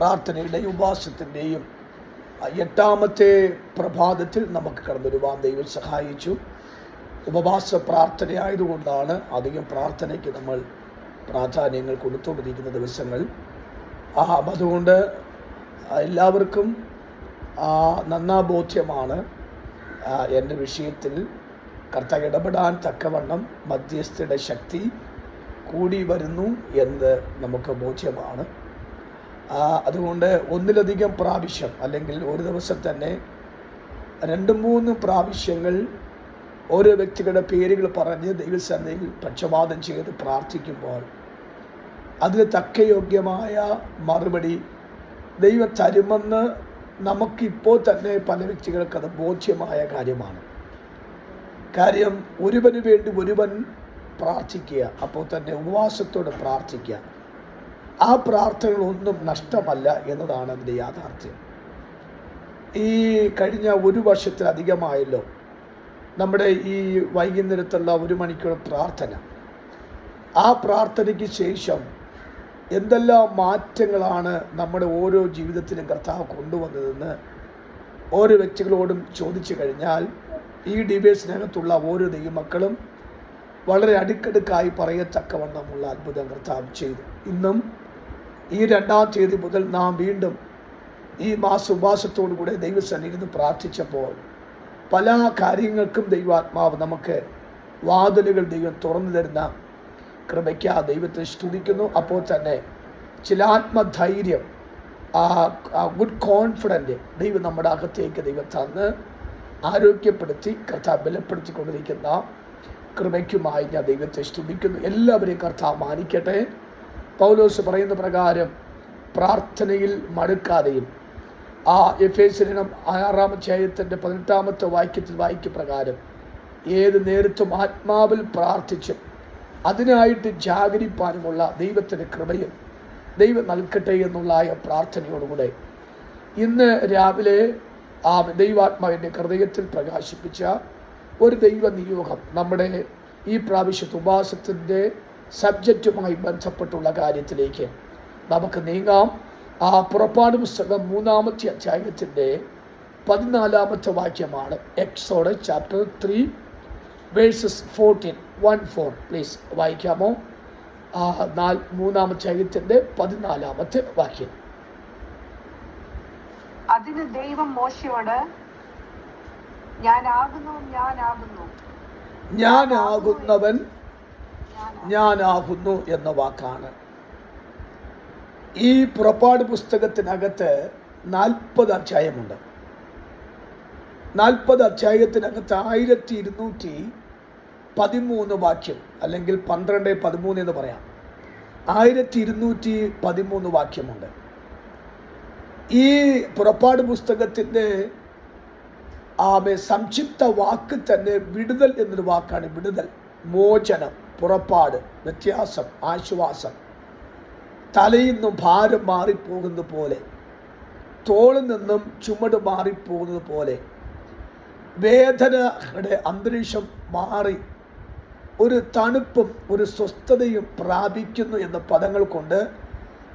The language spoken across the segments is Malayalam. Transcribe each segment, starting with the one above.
പ്രാർത്ഥനയുടെയും ഉപവാസത്തിൻ്റെയും 8ാമത്തെ പ്രഭാതത്തിൽ നമുക്ക് കടന്നു വരുവാൻ ദൈവം സഹായിച്ചു. ഉപവാസ പ്രാർത്ഥനയായതുകൊണ്ടാണ് അധികം പ്രാർത്ഥനയ്ക്ക് നമ്മൾ പ്രാധാന്യങ്ങൾ കൊടുത്തുകൊണ്ടിരിക്കുന്ന ദിവസങ്ങൾ. അതുകൊണ്ട് എല്ലാവർക്കും ബോധ്യമാണ് എൻ്റെ വിഷയത്തിൽ കർത്താവ് ഇടപെടാൻ തക്കവണ്ണം മധ്യസ്ഥയുടെ ശക്തി കൂടി വരുന്നു എന്ന് നമുക്ക് ബോധ്യമാണ്. അതുകൊണ്ട് ഒന്നിലധികം പ്രാവശ്യം അല്ലെങ്കിൽ ഒരു ദിവസം തന്നെ 2-3 പ്രാവശ്യങ്ങൾ ഓരോ വ്യക്തികളുടെ പേരുകൾ പറഞ്ഞ് ദൈവസന്നിധിയിൽ പക്ഷപാതം ചെയ്ത് പ്രാർത്ഥിക്കുമ്പോൾ അതിന് തക്കയോഗ്യമായ മറുപടി ദൈവം തരുമെന്ന് നമുക്കിപ്പോൾ തന്നെ പല വ്യക്തികൾക്കത് ബോധ്യമായ കാര്യമാണ്. കാര്യം ഒരുവന് വേണ്ടി ഒരുവൻ പ്രാർത്ഥിക്കുക, അപ്പോൾ തന്നെ ഉപവാസത്തോടെ പ്രാർത്ഥിക്കുക. ആ പ്രാർത്ഥനകളൊന്നും നഷ്ടമല്ല എന്നതാണ് അതിൻ്റെ യാഥാർത്ഥ്യം. ഈ കഴിഞ്ഞ 1 വർഷത്തിലധികമായല്ലോ നമ്മുടെ ഈ വൈകുന്നേരത്തുള്ള 1 മണിക്കൂർ പ്രാർത്ഥന. ആ പ്രാർത്ഥനയ്ക്ക് ശേഷം എന്തെല്ലാം മാറ്റങ്ങളാണ് നമ്മുടെ ഓരോ ജീവിതത്തിലും കർത്താവ് കൊണ്ടുവന്നതെന്ന് ഓരോ വ്യക്തികളോടും ചോദിച്ചു കഴിഞ്ഞാൽ ഈ ഡിബേറ്റ്സിനകത്തുള്ള ഓരോ ദൈവമക്കളും വളരെ അടുക്കടുക്കായി പറയത്തക്കവണ്ണമുള്ള അത്ഭുതം കർത്താവ് ചെയ്തു. ഇന്നും ഈ 2-ാം തീയതി മുതൽ നാം വീണ്ടും ഈ മാസ ഉപവാസത്തോടു കൂടെ ദൈവസന്നിധിയിൽ പ്രാർത്ഥിച്ചപ്പോൾ പല കാര്യങ്ങൾക്കും ദൈവാത്മാവ് നമുക്ക് വാതിലുകൾ ദൈവം തുറന്നു തരുന്ന കൃപയ്ക്ക് ദൈവത്തെ സ്തുതിക്കുന്നു. അപ്പോൾ തന്നെ ചില ആത്മധൈര്യം, ഗുഡ് കോൺഫിഡൻറ്റ് ദൈവം നമ്മുടെ അകത്തേക്ക് ദൈവം തന്ന് ആരോഗ്യപ്പെടുത്തി കർത്താവ് ബലപ്പെടുത്തിക്കൊണ്ടിരിക്കുന്ന കൃപയ്ക്കുമായി ഞാൻ ദൈവത്തെ സ്തുതിക്കുന്നു. എല്ലാവരെയും കർത്താവ് മാനിക്കട്ടെ. പൗലോസ് പറയുന്ന പ്രകാരം പ്രാർത്ഥനയിൽ മടുക്കാതെയും എഫേസ്യർ 6-ാം അധ്യായത്തിൻ്റെ 18-ാമത്തെ വാക്യത്തിൽ വായിക്കുന്ന പ്രകാരം ഏത് നേരത്തും ആത്മാവിൽ പ്രാർത്ഥിച്ചും അതിനായിട്ട് ജാഗരിപ്പാനുമുള്ള ദൈവത്തിൻ്റെ കൃപയും ദൈവം നൽകട്ടെ എന്നുള്ള പ്രാർത്ഥനയോടുകൂടെ ഇന്ന് രാവിലെ ദൈവാത്മാവിൻ്റെ ഹൃദയത്തിൽ പ്രകാശിപ്പിച്ച ഒരു ദൈവ നിയോഗം നമ്മുടെ ഈ പ്രാവശ്യത്തെ ഉപവാസത്തിൻ്റെ സബ്ജക്റ്റുമായി ബന്ധപ്പെട്ടുള്ള കാര്യത്തിലേക്ക് നമുക്ക് നീങ്ങാം. പുറപ്പാട് പുസ്തകം 3-ാമത്തെ അധ്യായത്തിൻ്റെ 14-ാമത്തെ വാക്യമാണ്. എക്സോഡ് ചാപ്റ്റർ 3 വേഴ്സസ് 14 പ്ലീസ് വായിക്കാമോ? 3-ാമത്തെ അധ്യായത്തിൻ്റെ 14-ാമത്തെ വാക്യം. അതിന് ദൈവം മോശയോട് ഞാനാകുന്നവൻ ഞാനാകുന്നു എന്ന വാക്കാണ്. ഈ പുറപ്പാട് പുസ്തകത്തിനകത്ത് 40 അധ്യായമുണ്ട്. 40 അധ്യായത്തിനകത്ത് 1213 വാക്യം, അല്ലെങ്കിൽ 12-13 എന്ന് പറയാം. 1213 വാക്യമുണ്ട്. ഈ പുറപ്പാട് പുസ്തകത്തിൻ്റെ സംക്ഷിപ്ത വാക്ക് തന്നെ വിടുതൽ എന്നൊരു വാക്കാണ്. വിടുതൽ, മോചനം, പുറപ്പാട്, വ്യത്യാസം, ആശ്വാസം. തലയിൽ നിന്നും ഭാരം മാറിപ്പോകുന്നത് പോലെ, തോളിൽ നിന്നും ചുമട് മാറിപ്പോകുന്നത് പോലെ വേദനയുടെ അന്തരീക്ഷം മാറി ഒരു തണുപ്പും ഒരു സ്വസ്ഥതയും പ്രാപിക്കുന്നു എന്ന പദങ്ങൾ കൊണ്ട്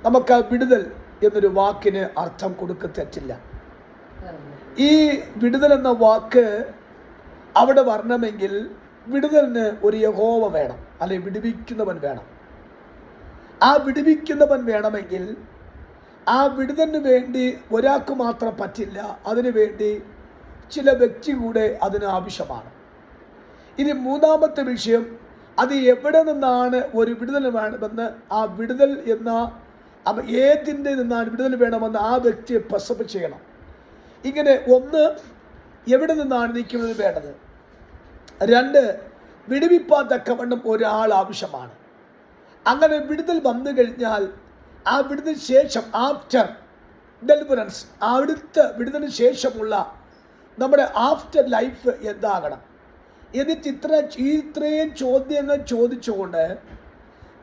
നമുക്ക് ആ വിടുതൽ എന്നൊരു വാക്കിന് അർത്ഥം കൊടുക്ക തെറ്റില്ല. ഈ വിടുതൽ എന്ന വാക്ക് അവിടെ വരണമെങ്കിൽ വിടുതലിന് ഒരു യഹോവ വേണം, അല്ലെങ്കിൽ വിടുവിക്കുന്നവൻ വേണം. ആ വിടുവിക്കുന്നവൻ വേണമെങ്കിൽ ആ വിടുതലിന് വേണ്ടി ഒരാൾക്ക് മാത്രം പറ്റില്ല, അതിനു വേണ്ടി ചില വ്യക്തി കൂടെ അതിന് ആവശ്യമാണ്. ഇനി 3-ാമത്തെ വിഷയം, അത് എവിടെ നിന്നാണ് ഒരു വിടുതൽ വേണമെന്ന്, ആ വിടുതൽ എന്ന ഏതിൻ്റെ നിന്നാണ് വിടുതൽ വേണമെന്ന് ആ വ്യക്തിയെ പ്രസവ ചെയ്യണം. ഇങ്ങനെ 1, എവിടെ നിന്നാണ് നിൽക്കുന്നത് വേണ്ടത്. 2, വിടുവിപ്പാൻ തക്കവണ്ണം ഒരാൾ ആവശ്യമാണ്. അങ്ങനെ വിടുതൽ വന്നു കഴിഞ്ഞാൽ ആ വിടുതൽ ശേഷം, ആഫ്റ്റർ ഡെലിവറൻസ്, അടുത്ത വിടുതലിന് ശേഷമുള്ള നമ്മുടെ ആഫ്റ്റർ ലൈഫ് എന്താകണം. എന്നിട്ട് ഇത്രയും ചോദ്യങ്ങൾ ചോദിച്ചുകൊണ്ട്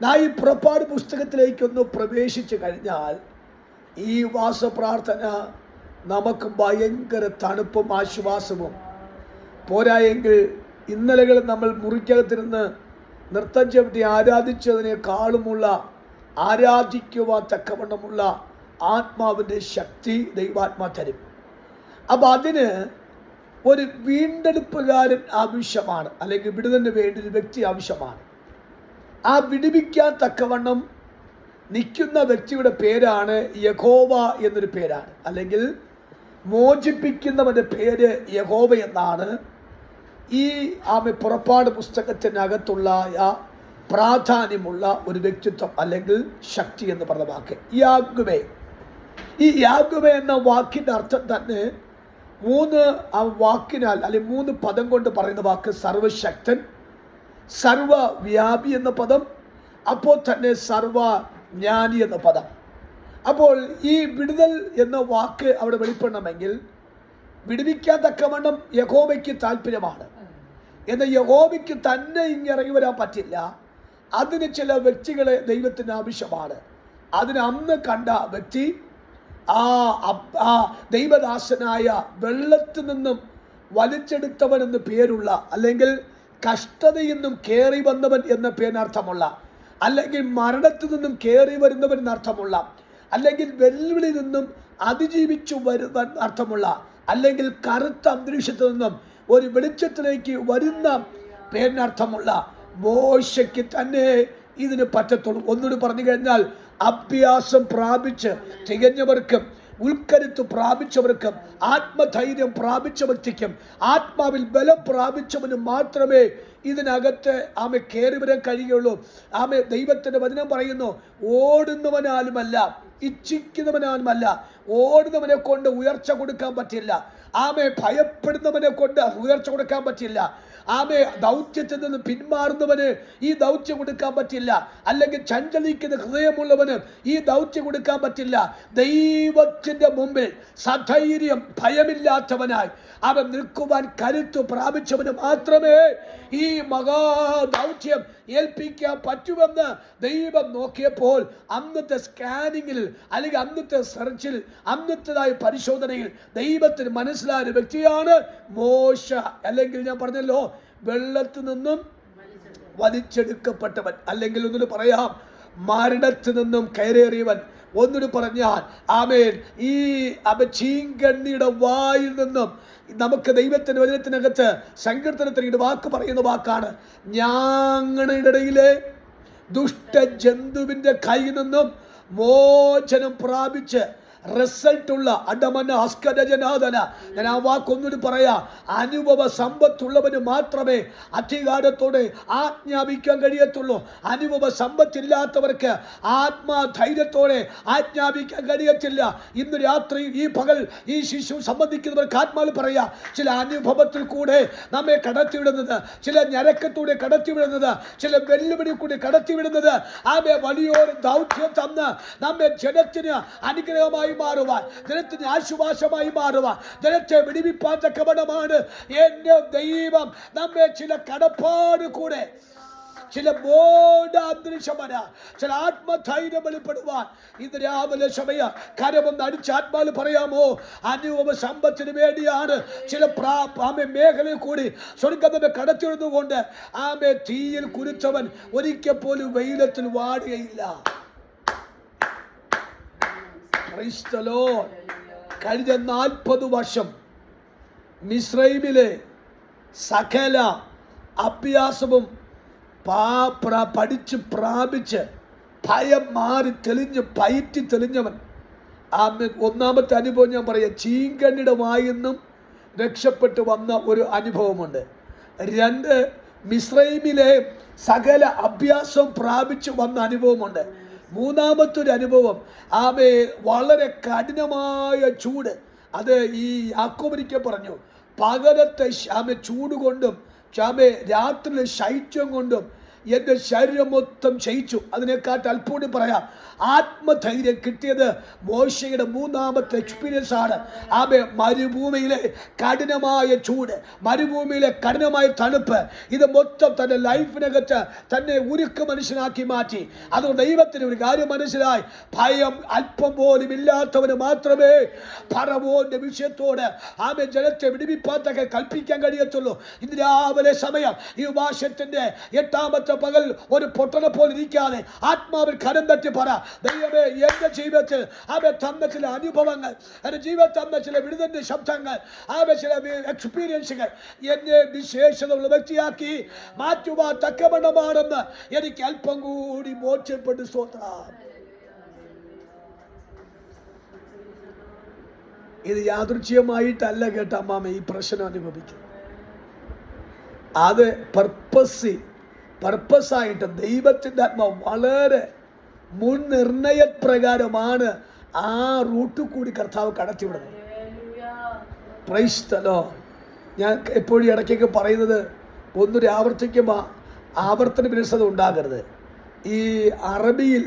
ഞാൻ ഈ പുറപ്പാട് പുസ്തകത്തിലേക്കൊന്ന് പ്രവേശിച്ചു കഴിഞ്ഞാൽ ഈ വാസപ്രാർത്ഥന നമുക്ക് ഭയങ്കര തണുപ്പും ആശ്വാസവും. പോരായെങ്കിൽ ഇന്നലകൾ നമ്മൾ മുറിക്കകത്തിരുന്ന് നൃത്തം ചവിട്ടി ആരാധിച്ചതിനേക്കാളുമുള്ള, ആരാധിക്കുവാൻ തക്കവണ്ണമുള്ള ആത്മാവിൻ്റെ ശക്തി ദൈവാത്മാ തരും. അപ്പം അതിന് ഒരു വീണ്ടെടുപ്പുകാരൻ ആവശ്യമാണ്, അല്ലെങ്കിൽ വിടുതലിന് വേണ്ടി ഒരു വ്യക്തി ആവശ്യമാണ്. ആ വിടുവിക്കാൻ തക്കവണ്ണം നിൽക്കുന്ന വ്യക്തിയുടെ പേരാണ് യഹോവ എന്നൊരു പേരാണ്, അല്ലെങ്കിൽ മോചിപ്പിക്കുന്നവൻ്റെ പേര് യഹോവ എന്നാണ് ഈ പുറപ്പാട് പുസ്തകത്തിനകത്തുള്ള പ്രാധാന്യമുള്ള ഒരു വ്യക്തിത്വം അല്ലെങ്കിൽ ശക്തി എന്ന് പറഞ്ഞ വാക്ക് യാഗ്വേ. ഈ യാഗ്വേ എന്ന വാക്കിൻ്റെ അർത്ഥം തന്നെ വാക്കിനാൽ അല്ലെങ്കിൽ 3 പദം കൊണ്ട് പറയുന്ന വാക്ക് സർവശക്തൻ, സർവവ്യാപി എന്ന പദം, അപ്പോൾ തന്നെ സർവജ്ഞാനി എന്ന പദം. അപ്പോൾ ഈ വിടുതൽ എന്ന വാക്ക് അവിടെ വെളിപ്പെടണമെങ്കിൽ വിടുവിക്കാൻ തക്കവണ്ണം യഹോവയ്ക്ക് താല്പര്യമാണ്. എന്നാൽ യഹോവയ്ക്ക് തന്നെ ഇറങ്ങി വരാൻ പറ്റില്ല. അതിന് ചില വ്യക്തികളെ ദൈവത്തിന് ആവശ്യമാണ്. അതിന് അന്ന് കണ്ട വ്യക്തി ദൈവദാസനായ വെള്ളത്തിൽ നിന്നും വലിച്ചെടുത്തവൻ എന്ന് പേരുള്ള, അല്ലെങ്കിൽ കഷ്ടതയിൽ നിന്നും കയറി വന്നവൻ എന്ന പേരിനർത്ഥമുള്ള, അല്ലെങ്കിൽ മരണത്തിൽ നിന്നും കയറി വരുന്നവൻ എന്നർത്ഥമുള്ള, അല്ലെങ്കിൽ വെല്ലുവിളി നിന്നും അതിജീവിച്ചു വരുവാൻ അർത്ഥമുള്ള, അല്ലെങ്കിൽ കറുത്ത അന്തരീക്ഷത്തിൽ നിന്നും ഒരു വെളിച്ചത്തിലേക്ക് വരുന്ന പേരിനർത്ഥമുള്ള മോശയ്ക്ക് തന്നെ ഇതിന് പറ്റത്തുള്ളൂ. ഒന്നുകൂടി പറഞ്ഞു കഴിഞ്ഞാൽ, അഭ്യാസം പ്രാപിച്ച് തികഞ്ഞവർക്കും ഉൾക്കരുത്ത് പ്രാപിച്ചവർക്കും ആത്മധൈര്യം പ്രാപിച്ച വ്യക്തിക്കും ആത്മാവിൽ ബലം പ്രാപിച്ചവനും മാത്രമേ ഇതിനകത്ത് കയറി വരാൻ കഴിയുള്ളൂ. ദൈവത്തിൻ്റെ വചനം പറയുന്നു, ഓടുന്നവനാലുമല്ല, ഇച്ഛിക്കുന്നവനാലുമല്ല, ഓടുന്നവനെ കൊണ്ട് ഉയർച്ച കൊടുക്കാൻ പറ്റില്ല. ഭയപ്പെടുന്നവനെ കൊണ്ട് ഉയർച്ച കൊടുക്കാൻ പറ്റില്ല. ദൗത്യത്തിൽ നിന്ന് പിന്മാറുന്നവന് ഈ ദൗത്യം കൊടുക്കാൻ പറ്റില്ല. അല്ലെങ്കിൽ ചഞ്ചലിക്കുന്ന ഹൃദയമുള്ളവന് ഈ ദൗത്യം കൊടുക്കാൻ പറ്റില്ല. ദൈവത്തിന്റെ മുമ്പിൽ സധൈര്യം ഭയമില്ലാത്തവനായി അവൻ നിൽക്കുവാൻ കരുത്ത് പ്രാപിച്ചവന് മാത്രമേ ഈ മഹാദൗത്യം ഏൽപ്പിക്കാൻ പറ്റുമെന്ന് ദൈവം നോക്കിയപ്പോൾ അന്നത്തെ സ്കാനിങ്ങിൽ, അല്ലെങ്കിൽ അന്നത്തെ സെർച്ചിൽ, അന്നത്തേതായ പരിശോധനയിൽ ദൈവത്തിന് മനസ്സിലായ വ്യക്തിയാണ് മോശ. അല്ലെങ്കിൽ ഞാൻ പറഞ്ഞല്ലോ, വെള്ളത്തിൽ നിന്നും വലിച്ചെടുക്കപ്പെട്ടവൻ, അല്ലെങ്കിൽ ഒന്നിന് പറയാം മരണത്തിൽ നിന്നും കയറേറിയവൻ. ഒന്നിന് പറഞ്ഞാൽ ഈ ചീങ്കണ്ണിയുടെ വായിൽ നിന്നും നമുക്ക് ദൈവത്തിന്റെ വചനത്തിനകത്ത് സങ്കീർത്തനത്തിൽ വാക്ക് പറയുന്ന വാക്കാണ്, ഞങ്ങളുടെ ഇടയിലെ ദുഷ്ടജന്തുവിന്റെ കയ്യിൽ നിന്നും മോചനം പ്രാപിച്ച് റിസൾട്ടുള്ള അടമന അസ്കരജനാദന. ഞാൻ ആ വാക്കൊന്നിട്ട് പറയാ, അനുഭവ സമ്പത്തുള്ളവന് മാത്രമേ അധികാരത്തോടെ ആജ്ഞാപിക്കാൻ കഴിയത്തുള്ളൂ. അനുഭവ സമ്പത്തില്ലാത്തവർക്ക് ആത്മാധൈര്യത്തോടെ ആജ്ഞാപിക്കാൻ കഴിയത്തില്ല. ഇന്ന് രാത്രി, ഈ പകൽ ഈ ശിശു സംബന്ധിക്കുന്നവർക്ക് ആത്മാവിൽ പറയാ, ചില അനുഭവത്തിൽ കൂടെ നമ്മെ കടത്തിവിടുന്നത്, ചില ഞരക്കത്തൂടെ കടത്തിവിടുന്നത്, ചില വെല്ലുവിളി കൂടി കടത്തിവിടുന്നത് വലിയൊരു ദൗത്യം തന്ന് നമ്മെ ജനത്തിന് അനുഗ്രഹമായി മാറുവാൻ, ജനത്തിന് ആശ്വാസമായി മാറുവാൻ, ജനത്തെ വിടിവിപ്പാൻ തക്കവണ്ണമാണ് എന്റെ ദൈവം നമ്മെ ചില കടപ്പാട് കൂടെ, ചില ബോധാന്തരീക്ഷമന, ചില ആത്മധൈര്യം വെളിപ്പെടുവാൻ ഇന്ന് രാവിലെ സമയ കരമൊന്ന് അടിച്ച് ആത്മാവിൽ പറയാമോ, അനുഭവ സമ്പത്തിന് വേണ്ടിയാണ് ചില മേഖലയിൽ കൂടി സ്വർഗത്തെ കടത്തിവിടുന്നുകൊണ്ട് തീയിൽ കുരുത്തവൻ ഒരിക്കൽ പോലും വെയിലത്തിൽ വാടുകയില്ല. കഴിഞ്ഞ 40 വർഷം മിസ്രൈമിലെ സകല അഭ്യാസവും പഠിച്ച് പ്രാപിച്ച് ഭയം മാറി തെളിഞ്ഞ് പയറ്റി തെളിഞ്ഞവൻ. ഒന്നാമത്തെ അനുഭവം ഞാൻ പറയാം, ചീങ്കണ്ണിയുടെ വായിന്നും രക്ഷപ്പെട്ടു വന്ന ഒരു അനുഭവമുണ്ട്. 2, മിസ്രൈമിലെ സകല അഭ്യാസം പ്രാപിച്ചു വന്ന അനുഭവമുണ്ട്. 3-മത്തൊരു അനുഭവം, വളരെ കഠിനമായ ചൂട്. അത് ഈ യാക്കോബിനിക്ക് പറഞ്ഞു, പകലത്തെ ചൂട് കൊണ്ടും രാത്രിയിലെ ശൈത്യം കൊണ്ടും എൻ്റെ ശരീരം മൊത്തം ക്ഷയിച്ചു. അതിനെക്കാട്ട് അല്പൂടി പറയാം, ആത്മധൈര്യം കിട്ടിയത് മോശയുടെ 3-മത്തെ എക്സ്പീരിയൻസ് ആണ്. മരുഭൂമിയിലെ കഠിനമായ ചൂട്, മരുഭൂമിയിലെ കഠിനമായ തണുപ്പ്, ഇത് മൊത്തം തൻ്റെ ലൈഫിനകത്ത് തന്നെ ഉരുക്ക് മനുഷ്യനാക്കി മാറ്റി. അതുകൊണ്ട് ദൈവത്തിന് ഒരു കാര്യം മനസ്സിലായി, ഭയം അല്പം പോലും ഇല്ലാത്തവന് മാത്രമേ ഫറവോന്റെ വിഷയത്തോട് ജനത്തെ വിടിവിപ്പാത്തൊക്കെ കൽപ്പിക്കാൻ കഴിയത്തുള്ളൂ. ഇന്ന് രാവിലെ സമയം ഈ ഭാഷത്തിന്റെ 8-മത്തെ ഇന്നത്തെ പകൽ ഒരു പൊട്ടനെ പോലെ ഇരിക്കാതെ ആത്മാവിൽ കരം തട്ടി പറ, ദൈവമേ എന്റെ ജീവിതത്തിൽ തന്ന ചില അനുഭവങ്ങൾ, എന്റെ ജീവിതത്തിൽ തന്ന ചില വിടുതലിന്റെ ശബ്ദങ്ങൾ, ചില എക്സ്പീരിയൻസുകൾ എന്നെ വിശേഷതയുള്ള വ്യക്തിയാക്കി മാറ്റുവാൻ തക്കവണ്ണമാണെന്ന് എനിക്ക് അല്പം കൂടി ബോധ്യപ്പെട്ടു. സ്തോത്രം. ഇത് യാദൃച്ഛികമായിട്ടല്ല കേട്ട അമ്മാമ ഈ പ്രശ്നം അനുഭവിക്കുന്നത്. അത് പർപ്പസായിട്ട് ദൈവത്തിൻ്റെ ആത്മാവ് വളരെ മുൻനിർണയപ്രകാരമാണ് ആ റൂട്ടിൽ കൂടി കർത്താവ് കടത്തിവിടുന്നത്. Praise the Lord. ഞാൻ എപ്പോഴും ഇടയ്ക്കൊക്കെ പറയുന്നത്, ഒന്നൊരു ആവർത്തന വിരസത ഉണ്ടാകരുത്. ഈ അറബിയിൽ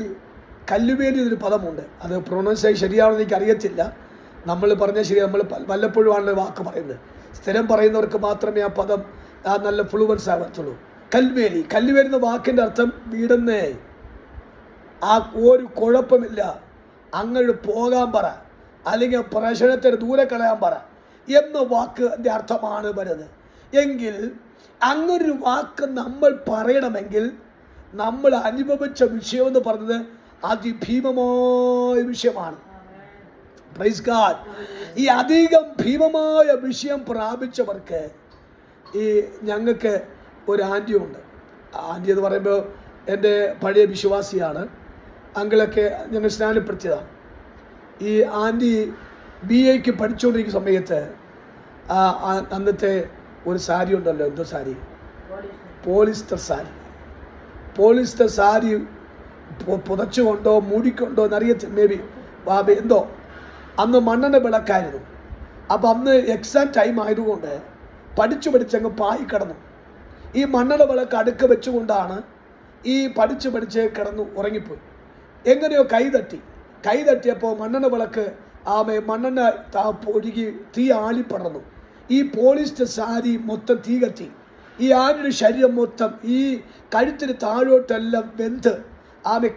കല്ലുവേലി എന്നൊരു പദമുണ്ട്. അത് പ്രൊണൗൺസിയേഷൻ ശരിയാണെന്ന് എനിക്ക് അറിയത്തില്ല. നമ്മൾ പറഞ്ഞാൽ ശരി, നമ്മൾ വല്ലപ്പോഴുമാണ് വാക്ക് പറയുന്നത്. സ്ഥിരം പറയുന്നവർക്ക് മാത്രമേ ആ പദം നല്ല ഫ്ലുവൻസ് ആകത്തുള്ളൂ. കൽവേലി എന്ന വാക്കിൻ്റെ അർത്ഥം വീടെന്നേ. ആ ഒരു കുഴപ്പമില്ല, അങ്ങോട്ട് പോകാൻ പറ, അല്ലെങ്കിൽ പ്രശ്നത്തിന് ദൂരെ കളയാൻ പറ എന്ന വാക്കിൻ്റെ അർത്ഥമാണ് വരുന്നത്. എങ്കിൽ അങ്ങനൊരു വാക്ക് നമ്മൾ പറയണമെങ്കിൽ നമ്മൾ അനുഭവിച്ച വിഷയമെന്ന് പറഞ്ഞത് അതിഭീമമായ വിഷയമാണ്. Praise God. ഈ അധികം ഭീമമായ വിഷയം പ്രാപിച്ചവർക്ക് ഞങ്ങൾക്ക് ഒരു ആൻറ്റി ഉണ്ട്. ആൻറ്റി എന്ന് പറയുമ്പോൾ എൻ്റെ പഴയ വിശ്വാസിയാണ്. അങ്കിളൊക്കെ ഞങ്ങൾ സ്നാനപ്പെടുത്തിയതാണ്. ഈ ആൻറ്റി BA പഠിച്ചുകൊണ്ടിരിക്കുന്ന സമയത്ത് അന്നത്തെ ഒരു സാരി ഉണ്ടല്ലോ, എന്തോ സാരി, പോളിസ്റ്റർ സാരി പുതച്ചുകൊണ്ടോ മൂടിക്കൊണ്ടോ എന്നറിയത്തില്ല, മേ ബി എന്തോ. അന്ന് മണ്ണെണ്ണ വിളക്കായിരുന്നു. അപ്പം അന്ന് എക്സാം ടൈം ആയതുകൊണ്ട് പഠിച്ചങ്ങ് പായി കിടന്നു. ഈ മണ്ണെണ്ണ വിളക്ക് അടുക്ക വെച്ചുകൊണ്ടാണ് ഈ പഠിച്ച് കിടന്നു ഉറങ്ങിപ്പോയി. എങ്ങനെയോ കൈ തട്ടിയപ്പോൾ മണ്ണെണ്ണ വിളക്ക് മണ്ണെണ്ണ ഒഴുകി തീ ആളിപ്പടർന്നു. ഈ പോളിസ്റ്റർ സാരി മൊത്തം തീ കത്തി. ഈ ആനയുടെ ശരീരം മൊത്തം ഈ കഴുത്തിന് താഴോട്ടെല്ലാം വെന്ത്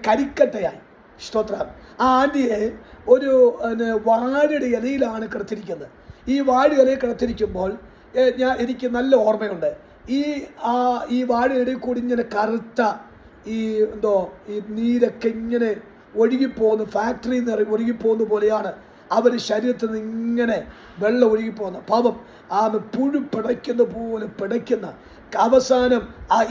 കരിക്കട്ടയായി. സ്തോത്രം. ആ ആൻറ്റിയെ ഒരു വാഴയുടെ ഇലയിലാണ് കിടത്തിരിക്കുന്നത്. ഈ വാഴ ഇലയിൽ കിടത്തിരിക്കുമ്പോൾ എനിക്ക് നല്ല ഓർമ്മയുണ്ട്. ഈ വാഴയിടയിൽ കൂടി ഇങ്ങനെ കറുത്ത ഈ നീരൊക്കെ ഇങ്ങനെ ഒഴുകിപ്പോകുന്നു, ഫാക്ടറിയിൽ നിന്ന് ഒഴുകിപ്പോകുന്ന പോലെയാണ് അവർ ശരീരത്തിൽ നിന്ന് ഇങ്ങനെ വെള്ളം ഒഴുകിപ്പോകുന്നത്. പാപം പുഴു പിടയ്ക്കുന്ന പോലെ പിടയ്ക്കുന്ന. അവസാനം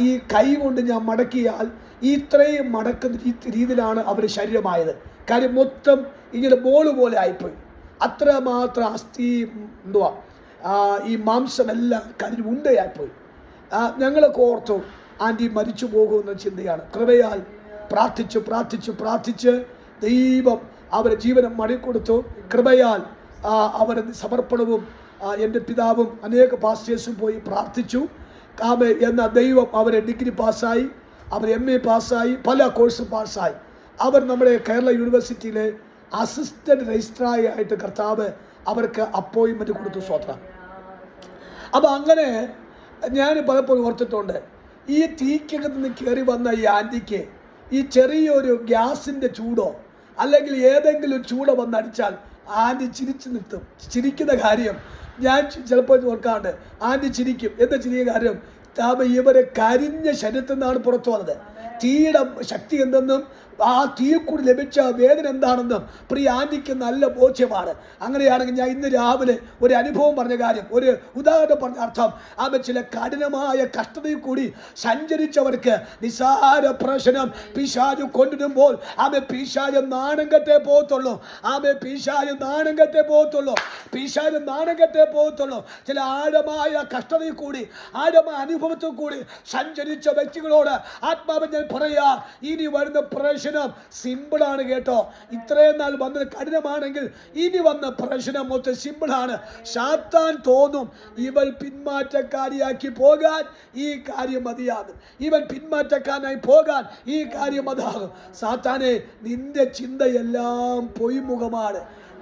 ഈ കൈ കൊണ്ട് ഞാൻ മടക്കിയാൽ ഇത്രയും മടക്കുന്ന രീതിയിലാണ് അവർ ശരീരമായത്. കാര്യം മൊത്തം ഇങ്ങനെ ബോൾ പോലെ ആയിപ്പോയി. അത്രമാത്രം അസ്ഥി ഈ മാംസമെല്ലാം കരിഞ്ഞ് ഉണ്ടയായിപ്പോയി. ഞങ്ങളൊക്കെ ഓർത്തു ആൻറ്റി മരിച്ചു പോകുമെന്ന ചിന്തയാണ്. കൃപയാൽ പ്രാർത്ഥിച്ച് ദൈവം അവരെ ജീവനം മടക്കിക്കൊടുത്തു. കൃപയാൽ അവരെ സമർപ്പണവും എൻ്റെ പിതാവും അനേക പാസ്റ്റേഴ്സും പോയി പ്രാർത്ഥിച്ചു. എന്ന ദൈവം അവരെ ഡിഗ്രി പാസ്സായി, അവർ MA പാസ്സായി, പല കോഴ്സും പാസ്സായി. അവർ നമ്മുടെ കേരള യൂണിവേഴ്സിറ്റിയിലെ അസിസ്റ്റന്റ് രജിസ്ട്രാറായിട്ട് കർത്താവ് അവർക്ക് അപ്പോയിൻമെൻറ്റ് കൊടുത്തു. സ്വത്രം. അപ്പോൾ അങ്ങനെ ഞാൻ പലപ്പോഴും ഓർത്തിട്ടുണ്ട്, ഈ തീക്കകത്ത് നിന്ന് കയറി വന്ന ഈ ആൻറ്റിക്ക് ഈ ചെറിയൊരു ഗ്യാസിൻ്റെ ചൂടോ അല്ലെങ്കിൽ ഏതെങ്കിലും ചൂടോ വന്നടിച്ചാൽ ആൻറ്റി ചിരിച്ചു നിർത്തും. ചിരിക്കുന്ന കാര്യം ഞാൻ ചിലപ്പോൾ ഓർക്കാണ്ട് ആൻറ്റി ചിരിക്കും. എന്താ ചിരിയ കാര്യം? ഇവരെ കരിഞ്ഞ ശരീരത്തിൽ നിന്നാണ് പുറത്തു വന്നത്. തീയുടെ ശക്തി എന്തെന്നും ആ തീ കൂടി ലഭിച്ച വേദന എന്താണെന്നും പ്രിയ ആൻറ്റിക്ക് നല്ല ബോധ്യമാണ്. അങ്ങനെയാണെങ്കിൽ ഞാൻ ഇന്ന് രാവിലെ ഒരു അനുഭവം പറഞ്ഞ കാര്യം, ഒരു ഉദാഹരണം പറഞ്ഞ അർത്ഥം, ചില കഠിനമായ കഷ്ടതയിൽ കൂടി സഞ്ചരിച്ചവർക്ക് നിസാര പ്രശ്നം പിശാച് കൊണ്ടുവരുമ്പോൾ പിശാച് നാണം കെട്ടേ പോകത്തുള്ളൂ. പിശാച് നാണം കെട്ടേ പോകത്തുള്ളൂ. ചില ആഴമായ കഷ്ടതയിൽ കൂടി, ആഴമായ അനുഭവത്തിൽ കൂടി സഞ്ചരിച്ച വ്യക്തികളോട് ആത്മാവ് ഞാൻ പറയാ, ഇനി വരുന്ന പ്രശ്നം സിമ്പിളാണ് കേട്ടോ. ഇത്രയും നാൾ വന്നത് കഠിനമാണെങ്കിൽ ഇനി വന്ന പ്രശ്നം മൊത്തം സിമ്പിളാണ്. സാത്താൻ തോന്നും ഇവൾ പിന്മാറ്റക്കാരിയാക്കി പോകാൻ ഈ കാര്യം മതിയാകും, ഇവൻ പിന്മാറ്റക്കാരനായി പോകാൻ ഈ കാര്യം മതിയാകും. സാത്താനെ, നിന്റെ ചിന്തയെല്ലാം പൊയ്മുഖമാണ്.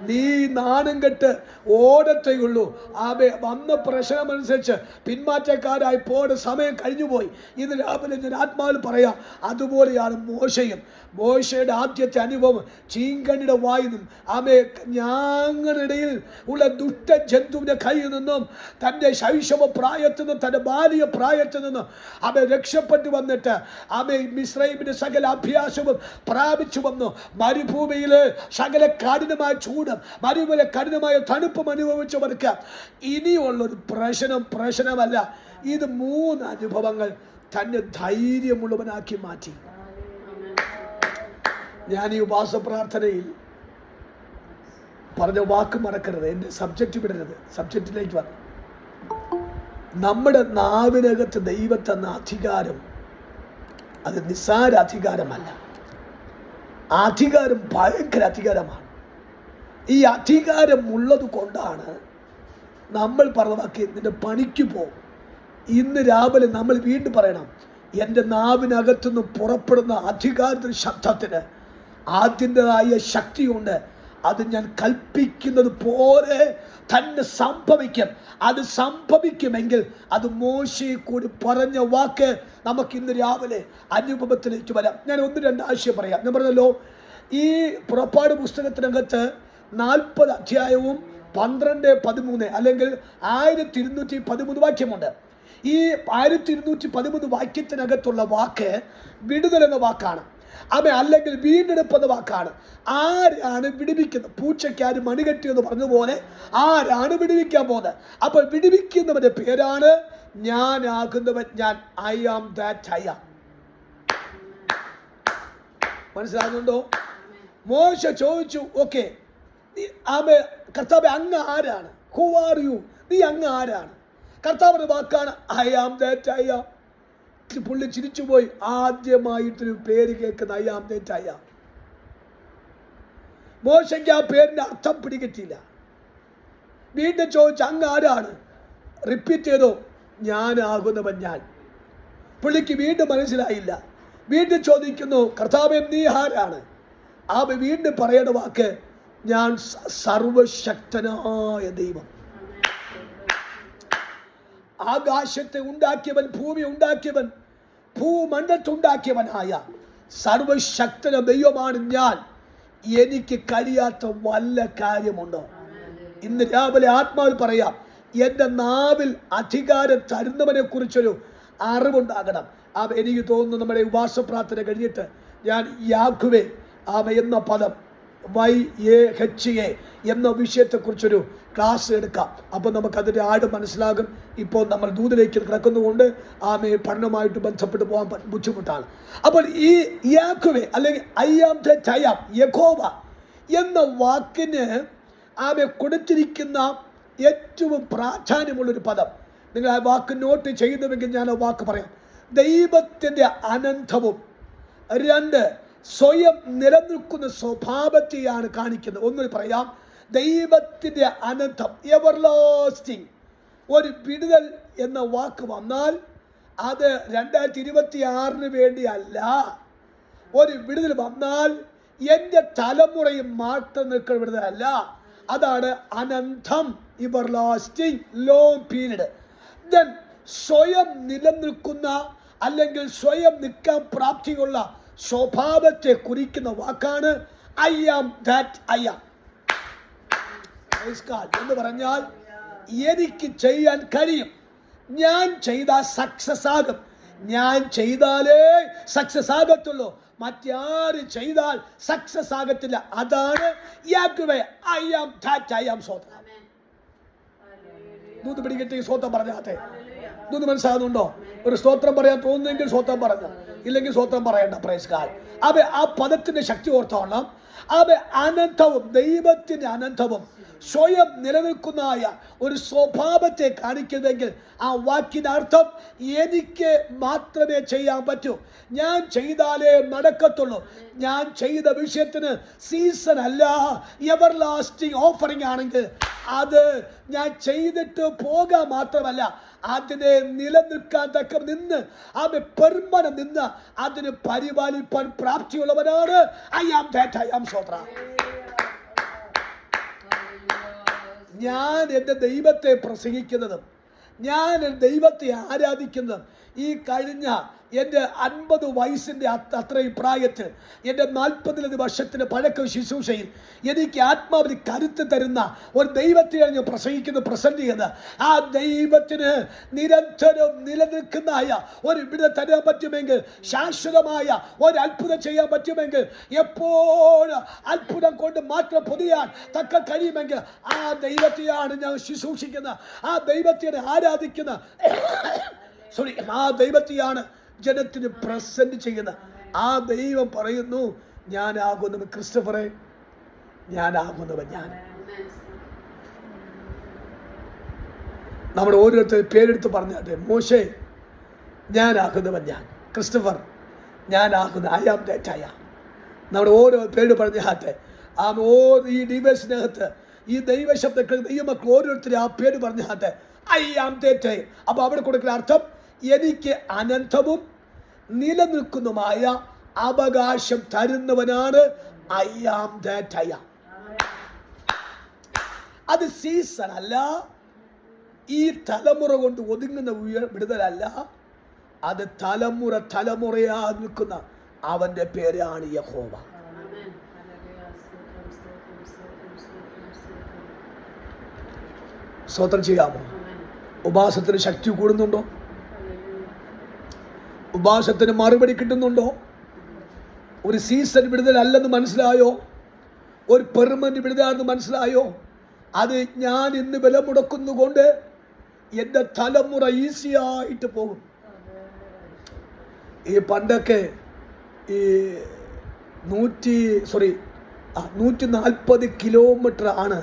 നീ നാണം കെട്ട് ഓടത്തേയുള്ളൂ. ആമേ വന്ന പ്രശ്നമനുസരിച്ച് പിന്മാറ്റക്കാരായി പോയുടെ സമയം കഴിഞ്ഞുപോയി. ഇന്ന് രാവിലെ ഞാൻ ആത്മാവിൽ പറയാം, അതുപോലെയാണ് മോശയുടെ ആദ്യത്തെ അനുഭവം. ചീങ്കണ്ണിയുടെ വായിൽ നിന്നും ആമേ ഞാങ്ങനിടയിൽ ഉള്ള ദുഷ്ട ജന്തുവിന്റെ കയ്യിൽ നിന്നും തൻ്റെ ശൈശവ പ്രായത്തിൽ നിന്നും തൻ്റെ ബാല്യ പ്രായത്തിൽ നിന്നും ആമേ രക്ഷപ്പെട്ടു വന്നിട്ട് ആമേ മിസ്രൈമിന്റെ സകല അഭ്യാസവും പ്രാപിച്ചു വന്നു. മരുഭൂമിയിൽ സകല കഠിനമായ ചൂടും മരുഭൂമിയിലെ കഠിനമായ തണുപ്പും അനുഭവിച്ചവർക്ക് ഇനിയുള്ളൊരു പ്രശ്നമല്ല. ഇത് 3 അനുഭവങ്ങൾ തന്നെ ധൈര്യമുള്ളവനാക്കി മാറ്റി. ഞാൻ ഈ ഉപവാസ പ്രാർത്ഥനയിൽ പറഞ്ഞ വാക്ക് മറക്കരുത്, എൻ്റെ സബ്ജക്റ്റ് വിടരുത്. സബ്ജക്റ്റിലേക്ക് വന്നു. നമ്മുടെ നാവിനകത്ത് ദൈവത്തെന്ന അധികാരം അത് നിസ്സാര അധികാരമല്ല. അധികാരം ഭയങ്കര അധികാരമാണ്. ഈ അധികാരം ഉള്ളത് കൊണ്ടാണ് നമ്മൾ പറഞ്ഞ നിന്റെ പണിക്ക് പോകും. ഇന്ന് രാവിലെ നമ്മൾ വീണ്ടും പറയണം, എൻ്റെ നാവിനകത്തുനിന്ന് പുറപ്പെടുന്ന അധികാരത്തിന് ശബ്ദത്തിന് അതിൻ്റെതായ ശക്തിയുണ്ട്. അത് ഞാൻ കൽപ്പിക്കുന്നത് പോലെ തന്നെ സംഭവിക്കും. അത് സംഭവിക്കുമെങ്കിൽ അത് മോശയെ കൂടി പറഞ്ഞ വാക്ക് നമുക്ക് ഇന്ന് രാവിലെ അനുഭവത്തിലേക്ക് വരാം. ഞാൻ 1-2 ആശയം പറയാം. ഞാൻ പറഞ്ഞല്ലോ, ഈ പുറപ്പാട് പുസ്തകത്തിനകത്ത് 40 അധ്യായവും 12-13 അല്ലെങ്കിൽ 1213 വാക്യമുണ്ട്. ഈ 1213 വാക്യത്തിനകത്തുള്ള വാക്ക് വിടുതൽ എന്ന വാക്കാണ്. അല്ലെങ്കിൽ വീണ്ടെടുപ്പ് എന്ന വാക്കാണ്. ആരാണ് വിടുവിക്കുന്നത്? പൂച്ചയ്ക്കാര് മണികെട്ടി എന്ന് പറഞ്ഞതുപോലെ ആരാണ് വിടുവിക്കാൻ പോകുന്നത്? അപ്പോൾ വിടുവിക്കുന്നവന്റെ പേരാണ് ഞാനാകുന്നവൻ ഞാൻ. I am that I am. മനസ്സിലാകുന്നുണ്ടോ? മോശ ചോദിച്ചു, ഓക്കെ കർത്താവേ അങ്ങ് ആരാണ്? Who are you? നീ അങ്ങ് ആരാണ്? കർത്താവിന്റെ വാക്കാണ് I am that I am. പുള്ളി ചിരിച്ചുപോയി. ആദ്യമായിട്ടൊരു പേര് കേൾക്കുന്ന I am that I am. മോശയ്ക്ക് ആ പേരിന്റെ അർത്ഥം പിടികിട്ടിയില്ല. വീണ്ടും ചോദിച്ചു അങ്ങ് ആരാണ്? റിപ്പീറ്റ് ചെയ്തോ, ഞാനാകുന്നവൻ ഞാൻ. പുള്ളിക്ക് വീണ്ടും മനസ്സിലായില്ല. വീണ്ടും ചോദിക്കുന്നു, കർത്താവേ നീ ആരാണ്? വീണ്ടും പറയേണ്ട വാക്ക് ഞാൻ സർവശക്തനായ ദൈവം. ആകാശത്തെ ഉണ്ടാക്കിയവൻ, ഭൂമി ഉണ്ടാക്കിയവൻ, ഭൂമണ്ഡലത്തുണ്ടാക്കിയവനായ സർവശക്തന ദൈവമാണ് ഞാൻ. എനിക്ക് കഴിയാത്ത വല്ല കാര്യമുണ്ടോ? ഇന്ന് രാവിലെ ആത്മാവിൽ പറയാം, എൻ്റെ നാവിൽ അധികാരം തരുന്നവനെ കുറിച്ചൊരു അറിവുണ്ടാകണം. എനിക്ക് തോന്നുന്നു നമ്മുടെ ഉപവാസ പ്രാർത്ഥന കഴിഞ്ഞിട്ട് ഞാൻ യാഹ്വേ എന്ന പദം YAHWH എന്ന വിഷയത്തെക്കുറിച്ചൊരു ക്ലാസ് എടുക്കാം. അപ്പോൾ നമുക്കതിൻ്റെ ആഴം മനസ്സിലാകും. ഇപ്പോൾ നമ്മൾ ദൂതിലേക്ക് കിടക്കുന്നതുകൊണ്ട് പഠനവുമായിട്ട് ബന്ധപ്പെട്ട് പോകാൻ ബുദ്ധിമുട്ടാണ്. അപ്പോൾ ഈ യാഹ്വേ അല്ലെങ്കിൽ I am that I am, യഹോവ എന്ന വാക്കിന് കൊടുത്തിരിക്കുന്ന ഏറ്റവും പ്രാധാന്യമുള്ളൊരു പദം. നിങ്ങൾ ആ വാക്ക് നോട്ട് ചെയ്യുന്നുവെങ്കിൽ ഞാൻ ആ വാക്ക് പറയാം. ദൈവത്തിൻ്റെ അനന്തവും, 2 സ്വയം നിലനിൽക്കുന്ന സ്വഭാവത്തെയാണ് കാണിക്കുന്നത്. ഒന്നുകൂടി പറയാം, ദൈവത്തിൻ്റെ അനന്തം, എവർലാസ്റ്റിംഗ്. ഒരു വിടുതൽ എന്ന വാക്ക് വന്നാൽ അത് 2026 വേണ്ടിയല്ല. ഒരു വിടുതൽ വന്നാൽ എൻ്റെ തലമുറയും മാറ്റം നിൽക്കുന്ന വിടുതലല്ല. അതാണ് അനന്തം, എവർലാസ്റ്റിംഗ്, ലോങ് പീരീഡ്. ദെൻ സ്വയം നിലനിൽക്കുന്ന അല്ലെങ്കിൽ സ്വയം നിൽക്കാൻ പ്രാപ്തിയുള്ള സ്വഭാവത്തെ കുറിക്കുന്ന വാക്കാണ് I am that I am. എന്ന് പറഞ്ഞാൽ എനിക്ക് ചെയ്യാൻ കഴിയും. ഞാൻ ചെയ്താൽ സക്സസ് ആകും. ഞാൻ ചെയ്താലേ സക്സസ് ആകത്തുള്ളൂ. മറ്റാര് ചെയ്താൽ സക്സസ് ആകത്തില്ല. അതാണ് Yahweh I am that I am. സ്വതന്ത്രം ദൂത് പിടികിട്ടി സ്വതന്ത്രം പറഞ്ഞാത്തെ ദൂത് മനസ്സിലാകുന്നുണ്ടോ? ഒരു സ്തോത്രം പറയാൻ തോന്നുന്നെങ്കിൽ സ്വതന്ത്രം പറഞ്ഞു, ഇല്ലെങ്കിൽ സ്വതന്ത്രം പറയണ്ട. Praise God. ആ പദത്തിന്റെ ശക്തി ഓർത്തോണം. അനന്തവും, ദൈവത്തിന്റെ അനന്തവും സ്വയം നിലനിൽക്കുന്നതായ ഒരു സ്വഭാവത്തെ കാണിക്കുന്നെങ്കിൽ ആ വാക്കിന്റെ അർത്ഥം എനിക്ക് മാത്രമേ ചെയ്യാൻ പറ്റൂ. ഞാൻ ചെയ്താലേ നടക്കത്തുള്ളൂ. ഞാൻ ചെയ്ത വിഷയത്തിന് സീസൺ അല്ല, എവർലാസ്റ്റിംഗ് ഓഫറിംഗ് ആണെങ്കിൽ അത് ഞാൻ ചെയ്തിട്ട് പോകാൻ മാത്രമല്ല, അതിനെ നിലനിൽക്കാൻ തക്ക നിന്ന് പെർമനന്റ് നിന്ന് അതിന് പരിപാലിപ്പാൻ പ്രാപ്തിയുള്ളവനാണ് I am that I am. സ്വതന്ത്രം ഞാൻ എൻ്റെ ദൈവത്തെ പ്രസംഗിക്കുന്നതും ഞാൻ എൻ്റെ ദൈവത്തെ ആരാധിക്കുന്നതും ഈ കഴിഞ്ഞ എൻ്റെ 50 വയസ്സിൻ്റെ അത്രയും പ്രായത്തിൽ എൻ്റെ 40 വർഷത്തിന് പഴക്ക ശുശ്രൂഷയിൽ എനിക്ക് ആത്മാവിന് കരുത്ത് തരുന്ന ഒരു ദൈവത്തെയാണ് ഞാൻ പ്രസന്റ് ചെയ്യുന്നത്. ആ ദൈവത്തിന് നിരന്തരം നിലനിൽക്കുന്നതായ ഒരു വിടുതൽ തരാൻ പറ്റുമെങ്കിൽ, ശാശ്വതമായ ഒരു അത്ഭുതം ചെയ്യാൻ പറ്റുമെങ്കിൽ, എപ്പോഴും അത്ഭുതം കൊണ്ട് മാറ്റം പൊതിയാൻ തക്ക കഴിയുമെങ്കിൽ ആ ദൈവത്തെയാണ് ഞാൻ ശുശ്രൂഷിക്കുന്നത്, ആ ദൈവത്തെയാണ് ആരാധിക്കുന്നത്. ആ ദൈവത്തെയാണ് ജനത്തിന് പ്രസന്റ് ചെയ്യുന്ന. ആ ദൈവം പറയുന്നു, ഞാനാകുന്നവൻ ക്രിസ്റ്റഫറെ, ഞാനാകുന്നവൻ ഞാൻ. നമ്മുടെ ഓരോരുത്തർ പേരെടുത്ത് പറഞ്ഞാട്ടെ. മോശെ, ഞാനാകുന്നവൻ ഞാൻ. ക്രിസ്റ്റഫർ, ഞാനാകുന്ന I am that I am. നമ്മുടെ ഓരോ പേര് പറഞ്ഞാട്ടെ. ഈ ഡിവൈസിനകത്ത് ഈ ദൈവശബ്ദങ്ങൾ ദൈവമക്കൾ ഓരോരുത്തരും ആ പേര് പറഞ്ഞാട്ടെ. I am that I. അപ്പൊ അവിടെ കൊടുക്കുന്ന അർത്ഥം, എനിക്ക് അനന്തവും നിലനിൽക്കുന്നതുമായ അവകാശം തരുന്നവനാണ് I am that I am. അത് സീസൺ അല്ല, ഈ തലമുറ കൊണ്ട് ഒതുങ്ങുന്ന വിടുതലല്ല, അത് തലമുറയാ നിൽക്കുന്ന അവന്റെ പേരാണ് യഹോവ. സ്തോത്രം ചെയ്യാമോ? ഉപവാസത്തിന് ശക്തി കൂടുന്നുണ്ടോ? ഉപവാസത്തിന് മറുപടി കിട്ടുന്നുണ്ടോ? ഒരു സീസൺ വിടുതലല്ലെന്ന് മനസ്സിലായോ? ഒരു പെർമനന്റ് വിടുതലാണെന്ന് മനസ്സിലായോ? അത് ഞാൻ ഇന്ന് വില മുടക്കുന്നുകൊണ്ട് എൻ്റെ തലമുറ ഈസിയായിട്ട് പോകും. ഈ പണ്ടൊക്കെ ഈ 140 കിലോമീറ്റർ ആണ്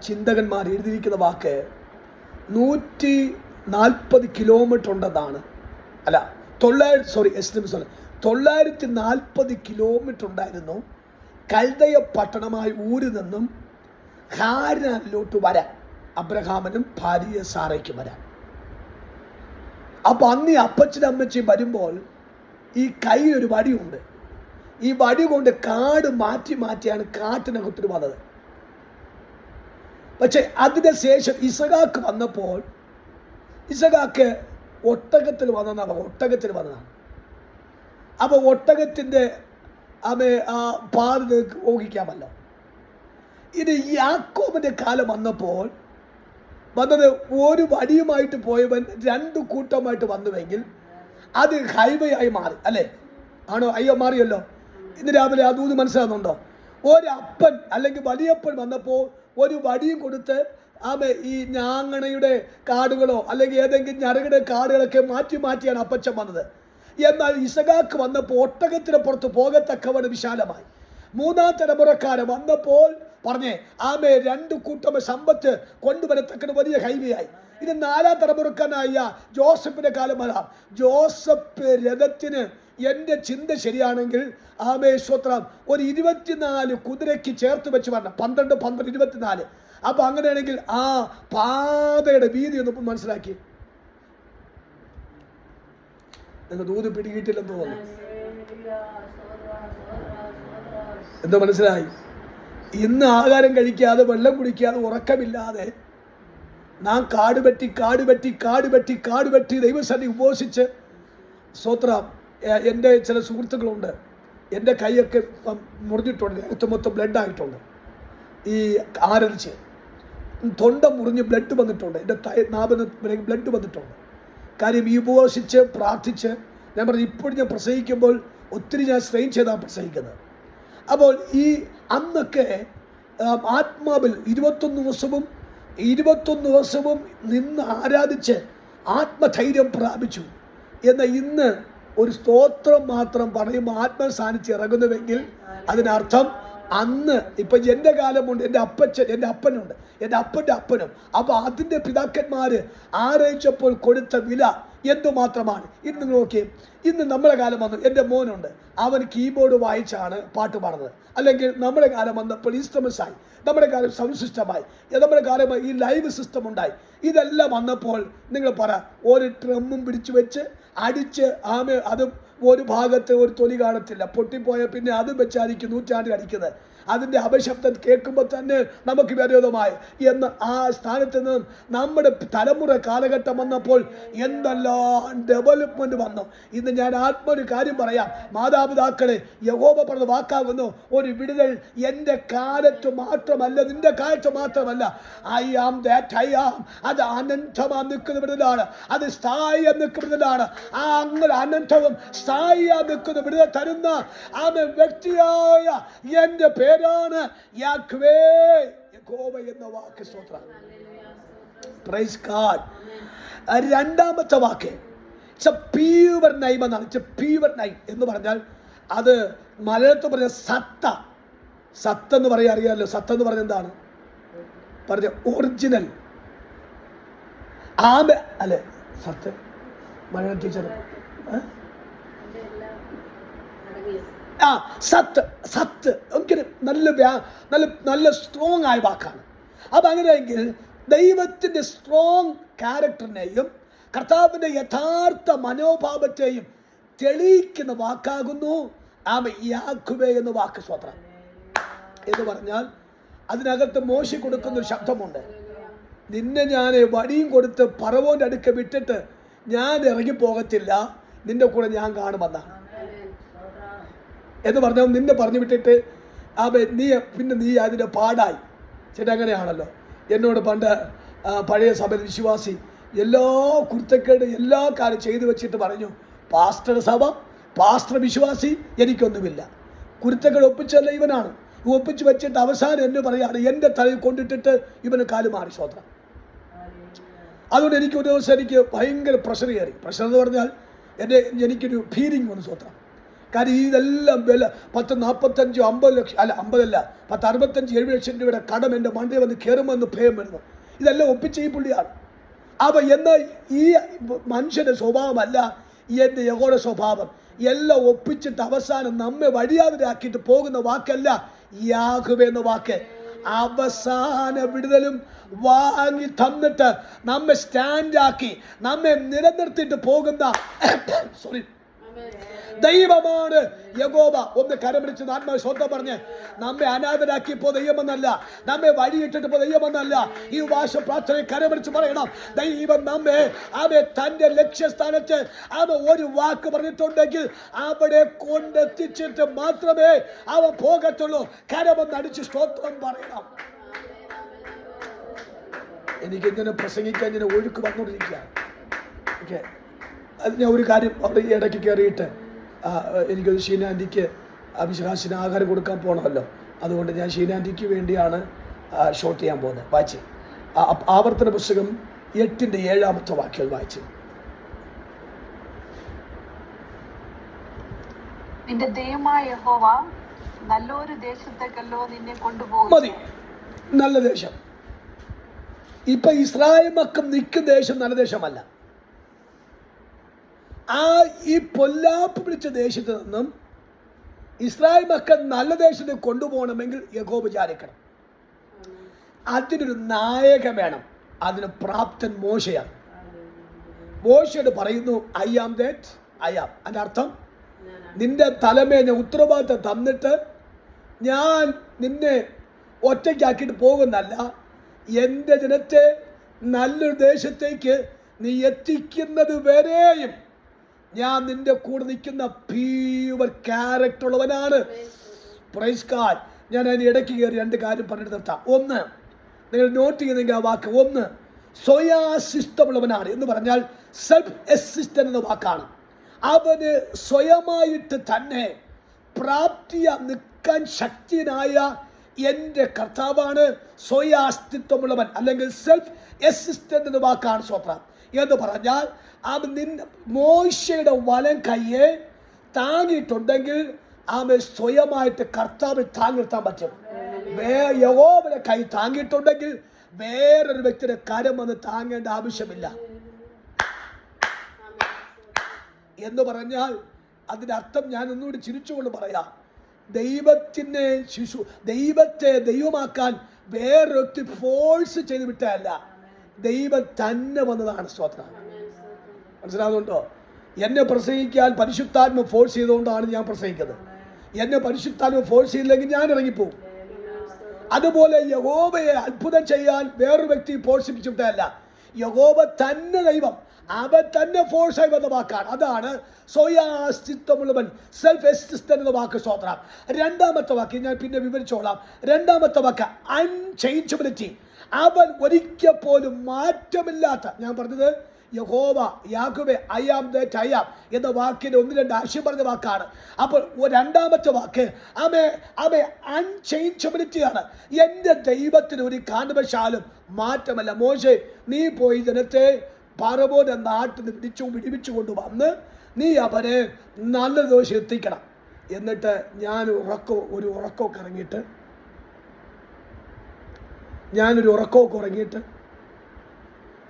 ചിന്തകന്മാർ എഴുതിയിരിക്കുന്ന വാക്ക്. 140 കിലോമീറ്റർ ഉണ്ടെന്നാണ്. അല്ല, 940 കിലോമീറ്റർ ഉണ്ടായിരുന്നു കൽദയ പട്ടണമായ ഊരിൽ നിന്നും ഹാരാനിലോട്ട് വരാൻ, അബ്രഹാമിനും ഭാര്യ സാറയ്ക്കും വരാൻ. അപ്പൊ അന്ന് ഈ അപ്പച്ചനും അമ്മച്ചും വരുമ്പോൾ ഈ കയ്യിലൊരു വടിയുണ്ട്. ഈ വടി കൊണ്ട് കാട് മാറ്റിയാണ് കാട്ടിനകത്തിന് വന്നത്. പക്ഷെ അതിന് ശേഷം ഇസഹാക്ക് വന്നപ്പോൾ, ഇസഹാക്ക് ഒട്ടകത്തിൽ വന്നതാണ്. അപ്പൊ ഒട്ടകത്തിന്റെ പാല് ഊഹിക്കാമല്ലോ. ഇത് യാക്കോബിന്റെ കാലം വന്നപ്പോൾ വന്നത് ഒരു വടിയുമായിട്ട് പോയവൻ 2 കൂട്ടമായിട്ട് വന്നുവെങ്കിൽ അത് ഹൈവേ ആയി മാറി, അല്ലേ? ആണോ? അയ്യോ, മാറിയല്ലോ. ഇന്ന് രാവിലെ അതും മനസ്സിലാകുന്നുണ്ടോ? ഒരപ്പൻ അല്ലെങ്കിൽ വലിയപ്പൻ വന്നപ്പോൾ ഒരു വടിയും കൊടുത്ത് ഈ ഞാങ്ങണയുടെ കാടുകളോ അല്ലെങ്കിൽ ഏതെങ്കിലും ഞരകയുടെ കാടുകളൊക്കെ മാറ്റിയാണ് അപ്പച്ചൻ വന്നത്. എന്നാൽ ഇസഹാക്ക് വന്നപ്പോൾ ഒട്ടകത്തിന് പുറത്ത് പോകത്തക്കവണ് വിശാലമായി. 3-ാം തലമുറക്കാരൻ വന്നപ്പോൾ പറഞ്ഞേ 2 കൂട്ടം സമ്പത്ത് കൊണ്ടുവരത്തക്കന് വലിയ ഹൈവേ ആയി. ഇത് 4-ാം തലമുറക്കാരനായ ജോസഫിന്റെ കാലം വരാം. ജോസഫ് രഥത്തിന് എൻ്റെ ചിന്ത ശരിയാണെങ്കിൽ സ്വത്രം ഒരു 24 കുതിരയ്ക്ക് ചേർത്ത് വെച്ച് വരണം. 12, 24. അപ്പൊ അങ്ങനെയാണെങ്കിൽ ആ പാതയുടെ വീതി ഒന്ന് മനസ്സിലാക്കി. നിങ്ങൾ ദൂത് പിടികിട്ടില്ലെന്ന് തോന്നുന്നു. എന്താ മനസ്സിലായി? ഇന്ന് ആഹാരം കഴിക്കാതെ, വെള്ളം കുടിക്കാതെ, ഉറക്കമില്ലാതെ നാം കാട് വെട്ടി ദൈവസന്നിധി ഉപവസിച്ച് സ്വത്രം. എൻ്റെ ചില സുഹൃത്തുക്കളുണ്ട്, എൻ്റെ കൈയൊക്കെ മുറിഞ്ഞിട്ടുണ്ട്, മൊത്തം ബ്ലഡ് ആയിട്ടുണ്ട്. ഈ ആരടിച്ച് തൊണ്ട മുറിഞ്ഞ് ബ്ലഡ് വന്നിട്ടുണ്ട്, എൻ്റെ നാവിന് ബ്ലഡ് വന്നിട്ടുണ്ട്. കാര്യം ഈ ഉപവസിച്ച് പ്രാർത്ഥിച്ച് ഞാൻ പറഞ്ഞു, ഇപ്പോഴും ഞാൻ പ്രസംഗിക്കുമ്പോൾ ഒത്തിരി ഞാൻ സ്ട്രെയിൻ ചെയ്താണ് പ്രസംഗിക്കുന്നത്. അപ്പോൾ ഈ അന്നൊക്കെ ആത്മാവിൽ 21 ദിവസവും നിന്ന് ആരാധിച്ച് ആത്മധൈര്യം പ്രാപിച്ചു. എന്നാൽ ഇന്ന് ഒരു സ്തോത്രം മാത്രം പറയുമ്പോൾ ആത്മസാന്നിധ്യം ഇറങ്ങുന്നുവെങ്കിൽ അതിനർത്ഥം അന്ന് ഇപ്പൊ എൻ്റെ കാലമുണ്ട്, എൻ്റെ അപ്പനുണ്ട്, എൻ്റെ അപ്പൻ്റെ അപ്പനും. അപ്പൊ അതിൻ്റെ പിതാക്കന്മാര് ആരാധിച്ചപ്പോൾ കൊടുത്ത വില എന്തുമാത്രമാണ്. ഇന്ന് നോക്കി, ഇന്ന് നമ്മുടെ കാലം വന്നു, എൻ്റെ മോനുണ്ട്, അവൻ കീബോർഡ് വായിച്ചാണ് പാട്ട് പാടുന്നത്. അല്ലെങ്കിൽ നമ്മുടെ കാലം വന്നപ്പോൾ ഇൻസ്ട്രുമെന്റ്സ് ആയി, നമ്മുടെ കാലം സൗണ്ട് സിസ്റ്റമായി, നമ്മുടെ കാലം ഈ ലൈവ് സിസ്റ്റം ഉണ്ടായി. ഇതെല്ലാം വന്നപ്പോൾ നിങ്ങൾ പറ, ഒരു ഡ്രമ്മും പിടിച്ചു വെച്ച് അടിച്ച് അതും ഒരു ഭാഗത്ത് ഒരു തൊലി കാണത്തില്ല, പൊട്ടിപ്പോയ പിന്നെ അതും വെച്ചായിരിക്കും 100 അടിക്കുന്നത്. അതിൻ്റെ അപശബ്ദം കേൾക്കുമ്പോൾ തന്നെ നമുക്ക് വിരോധമായി എന്ന് ആ സ്ഥാനത്ത് നിന്ന് നമ്മുടെ തലമുറ കാലഘട്ടം വന്നപ്പോൾ എന്തെല്ലാം ഡെവലപ്മെന്റ് വന്നു. ഇന്ന് ഞാൻ ഒരു കാര്യം പറയാം, മാതാപിതാക്കളെ, യഹോവ പറഞ്ഞ വാക്കാകുന്നു, ഒരു വിടുതൽ എൻ്റെ കാലത്ത് മാത്രമല്ല, നിന്റെ കാലത്ത് മാത്രമല്ല. I am that I am, അത് അനന്തമാ നിൽക്കുന്ന വിടുതലാണ്, അത് സ്ഥായി നിൽക്കുന്ന വിടുതലാണ്. ആ അങ്ങനെ അനന്തവും സ്ഥായിയാ നിൽക്കുന്ന വിടുതൽ തരുന്ന ആ വ്യക്തിയായ എൻ്റെ പേരാണ് യാഹ്വേ, യഹോവ എന്ന വാക്ക്. സ്തോത്രം. Praise God. രണ്ടാമത്തെ വാക്ക് പ്യൂർ നൈം എന്നാണ്. പ്യൂർ നൈം എന്ന് പറഞ്ഞാൽ അത് മലയാളത്തിൽ പറഞ്ഞ സത്ത് എന്ന് പറയാൻ അറിയാമല്ലോ. സത്ത് എന്ന് പറഞ്ഞ എന്താണ്? പറഞ്ഞ ഒറിജിനൽ അല്ലെ സത്ത്? മലയാളം ടീച്ചർ സത്ത് ഒരിക്കലും നല്ല സ്ട്രോങ് ആയ വാക്കാണ്. അപ്പം അങ്ങനെയെങ്കിൽ ദൈവത്തിൻ്റെ സ്ട്രോങ് ക്യാരക്ടറിനെയും കർത്താവിൻ്റെ യഥാർത്ഥ മനോഭാവത്തെയും തെളിയിക്കുന്ന വാക്കാകുന്നു യാഹ്വേ എന്ന വാക്ക്. സ്വത്രം എന്ന് പറഞ്ഞാൽ അതിനകത്ത് മോശ കൊടുക്കുന്നൊരു ശബ്ദമുണ്ട്. നിന്നെ ഞാൻ വടിയും കൊടുത്ത് ഫറവോന്റെ അടുക്ക വിട്ടിട്ട് ഞാൻ ഇറങ്ങിപ്പോകത്തില്ല, നിന്റെ കൂടെ ഞാൻ കാണുമെന്നാണ് എന്ന് പറഞ്ഞാൽ നിന്നെ പറഞ്ഞു വിട്ടിട്ട് നീ അതിൻ്റെ പാടായി. ചേട്ടാ അങ്ങനെയാണല്ലോ. എന്നോട് പണ്ട് പഴയ സഭയിൽ വിശ്വാസി എല്ലാ കുരുത്തക്കേട് എല്ലാ കാര്യം ചെയ്തു വെച്ചിട്ട് പറഞ്ഞു, പാസ്റ്റർ സഭ, പാസ്റ്റർ വിശ്വാസി, എനിക്കൊന്നുമില്ല. കുരുത്തക്കേട് ഒപ്പിച്ചല്ല ഇവനാണ്. ഒപ്പിച്ച് വെച്ചിട്ട് അവസാനം എന്നെ പറയാണ്, എൻ്റെ തലയിൽ കൊണ്ടിട്ടിട്ട് ഇവന് കാല് മാറി. സ്വത്രം. അതുകൊണ്ട് ഒരു ദിവസം എനിക്ക് ഭയങ്കര പ്രഷർ കയറി. പ്രഷർ എന്ന് പറഞ്ഞാൽ എനിക്കൊരു ഫീലിംഗ് വന്നു. സ്വത്രം. കാര്യം ഇതെല്ലാം 10-45-50 ലക്ഷം അല്ല 50 അല്ല 10-65-70 ലക്ഷം രൂപയുടെ കടം എൻ്റെ മണ്ടയിൽ വന്ന് കയറുമെന്ന് ഭയം വരുന്നു. ഇതെല്ലാം ഒപ്പിച്ച ഈ പുള്ളിയാണ്. അപ്പം എന്നാൽ ഈ മനുഷ്യൻ്റെ സ്വഭാവമല്ല എൻ്റെ യഹോവയുടെ സ്വഭാവം. എല്ലാം ഒപ്പിച്ചിട്ട് അവസാനം നമ്മെ വഴിയാതിരാക്കിയിട്ട് പോകുന്ന വാക്കല്ല യാഹ്വേ എന്ന വാക്ക്. അവസാന വിടുതലും വാങ്ങി തന്നിട്ട് നമ്മെ സ്റ്റാൻഡാക്കി നമ്മെ നിലനിർത്തിയിട്ട് പോകുന്ന ദൈവമാണ് യഹോവ. ഒന്ന് കരപിടിച്ച് ആത്മാവ് സ്വന്തം പറഞ്ഞ്, നമ്മെ അനാഥരാക്കിയപ്പോ ദൈവമെന്നല്ല, നമ്മെ വഴിയിട്ടിട്ട് ദൈവമെന്നല്ല. ഈ വാശ പ്രാർത്ഥനയെ കരപിടിച്ച് പറയണം, ദൈവം നമ്മെ തന്റെ ലക്ഷ്യസ്ഥാനത്ത് ഒരു വാക്ക് പറഞ്ഞിട്ടുണ്ടെങ്കിൽ അവിടെ കൊണ്ടെത്തിച്ചിട്ട് മാത്രമേ അവൻ പോകത്തുള്ളൂ. കരമെന്ന് അടിച്ച് സ്തോത്രം പറയണം. എനിക്കിങ്ങനെ പ്രസംഗിക്കാൻ ഇങ്ങനെ ഒഴുക്ക് വന്നുകൊണ്ടിരിക്കുകയാണ്. ഓക്കെ, അത് ഞാൻ ഒരു കാര്യം അവിടെ ഇടയ്ക്ക് കയറിയിട്ട് എനിക്കൊരു ഷീനാൻറ്റിക്ക് അഭിഷേകാശിന് ആഹാരം കൊടുക്കാൻ പോകണമല്ലോ. അതുകൊണ്ട് ഞാൻ ഷീനാൻറ്റിക്ക് വേണ്ടിയാണ് ഷോട്ട് ചെയ്യാൻ പോകുന്നത്. വായിച്ച് ആവർത്തന പുസ്തകം 8-7 വാക്യം വായിച്ച്. നിന്റെ ദൈവമായ യഹോവ നല്ലൊരു ദേശത്തേക്കല്ലോ നിന്നെ കൊണ്ടുപോകും. മതി, നല്ല ദേശം. ഇപ്പൊ ഇസ്രായേൽ മക്കൾ നിൽക്കുന്ന ദേശം നല്ല ദേശമല്ല. ഈ പൊല്ലാപ്പ് പിടിച്ച ദേശത്ത് നിന്നും ഇസ്രായേൽ മക്കൾ നല്ല ദേശത്ത് കൊണ്ടുപോകണമെങ്കിൽ യഹോവ വിചാരിക്കണം. അതിനൊരു നായകൻ വേണം. അതിന് പ്രാപ്തൻ മോശയാണ്. മോശയോട് പറയുന്നു, I am that I am. അതിൻ്റെ അർത്ഥം, നിന്റെ തലമേനെ ഉത്തരവാദിത്തം തന്നിട്ട് ഞാൻ നിന്നെ ഒറ്റയ്ക്കാക്കിയിട്ട് പോകുന്നല്ല, എൻ്റെ ജനത്തെ നല്ലൊരു ദേശത്തേക്ക് നീ എത്തിക്കുന്നത് വരെയും ഞാൻ നിന്റെ കൂടെ നിൽക്കുന്ന പ്യൂർ ക്യാരക്ടർ ഉള്ളവനാണ്. Praise God. ഞാൻ അതിന് ഇടയ്ക്ക് കയറി 2 കാര്യം പറഞ്ഞിട്ട് നിർത്താം. ഒന്ന്, നിങ്ങൾ നോട്ട് ചെയ്യുന്നെങ്കിൽ ആ വാക്ക്, ഒന്ന് സ്വയാസിഷ്ടമുള്ളവനാണ് എന്ന് പറഞ്ഞാൽ സെൽഫ് അസിസ്റ്റന്റ് എന്ന വാക്കാണ്. അവന് സ്വയമായിട്ട് തന്നെ പ്രാപ്തിയ നിൽക്കാൻ ശക്തിയനായ എൻ്റെ കർത്താവാണ് സ്വയാസ്തിത്വമുള്ളവൻ, അല്ലെങ്കിൽ സെൽഫ് അസിസ്റ്റന്റ് എന്ന വാക്കാണ്. സ്വത്രം എന്ന് പറഞ്ഞാൽ മോശയുടെ വലം കയ്യെ താങ്ങിയിട്ടുണ്ടെങ്കിൽ അവൻ സ്വയമായിട്ട് കർത്താവ് താങ്ങി നിർത്താൻ പറ്റും. യഹോവയുടെ കൈ താങ്ങിയിട്ടുണ്ടെങ്കിൽ വേറൊരു വ്യക്തിയുടെ കരം വന്ന് താങ്ങേണ്ട ആവശ്യമില്ല എന്ന് പറഞ്ഞാൽ അതിൻ്റെ അർത്ഥം ഞാൻ ഒന്നുകൂടി ചിരിച്ചുകൊണ്ട് പറയാം. ദൈവത്തെ ദൈവമാക്കാൻ വേറൊരു വ്യക്തി ഫോഴ്സ് ചെയ്ത് വിട്ടല്ല, ദൈവം തന്നെ വന്നതാണ്. സ്തോത്രം. മനസ്സിലാകുന്നുണ്ടോ? എന്നെ പ്രസംഗിക്കാൻ പരിശുദ്ധാത്മ ഫോഴ്സ് ചെയ്തുകൊണ്ടാണ് ഞാൻ പ്രസംഗിക്കുന്നത്. എന്നെ പരിശുദ്ധാത്മ ഫോഴ്സ് ചെയ്തില്ലെങ്കിൽ ഞാൻ ഇറങ്ങിപ്പോവും. അതുപോലെ യഹോവയെ അത്ഭുതം ചെയ്യാൻ വേറൊരു വ്യക്തി പ്രോത്സാഹിപ്പിച്ചിട്ടല്ല, യഹോവ തന്നെ ദൈവം, അവൻ തന്നെ ഫോഴ്സ് ആയി വന്ന വാക്കാണ്. അതാണ് സ്വയാസ്തിത്വമുള്ളവൻ, സെൽഫ് എക്സിസ്റ്റന്റ് എന്ന വാക്ക്. സ്തോത്രം. രണ്ടാമത്തെ വാക്ക് ഞാൻ പിന്നെ വിവരിച്ചോളാം. രണ്ടാമത്തെ വാക്ക് അൺചേഞ്ചബിലിറ്റി. അവൻ ഒരിക്കൽ പോലും മാറ്റമില്ലാത്ത, ഞാൻ പറഞ്ഞത് യഹോവ Yahweh I am that I am എന്ന വാക്കിന് ഒന്ന് രണ്ട് ആശയം പറഞ്ഞ വാക്കാണ്. അപ്പോൾ രണ്ടാമത്തെ വാക്ക് അവൻ അൺചേഞ്ചബിലിറ്റി ആണ്. എൻ്റെ ദൈവത്തിന് ഒരു കാരണവശാലും മാറ്റമല്ല. മോശെ, നീ പോയി ജനത്തെ ഫറവോന്റെ നാട്ടിൽ നിന്ന് വിടിവിച്ചു കൊണ്ടുവന്ന് നീ അവരെ നല്ല ദിവസം എത്തിക്കണം. എന്നിട്ട് ഞാനൊരു ഉറക്കമൊക്കെ ഇറങ്ങിയിട്ട്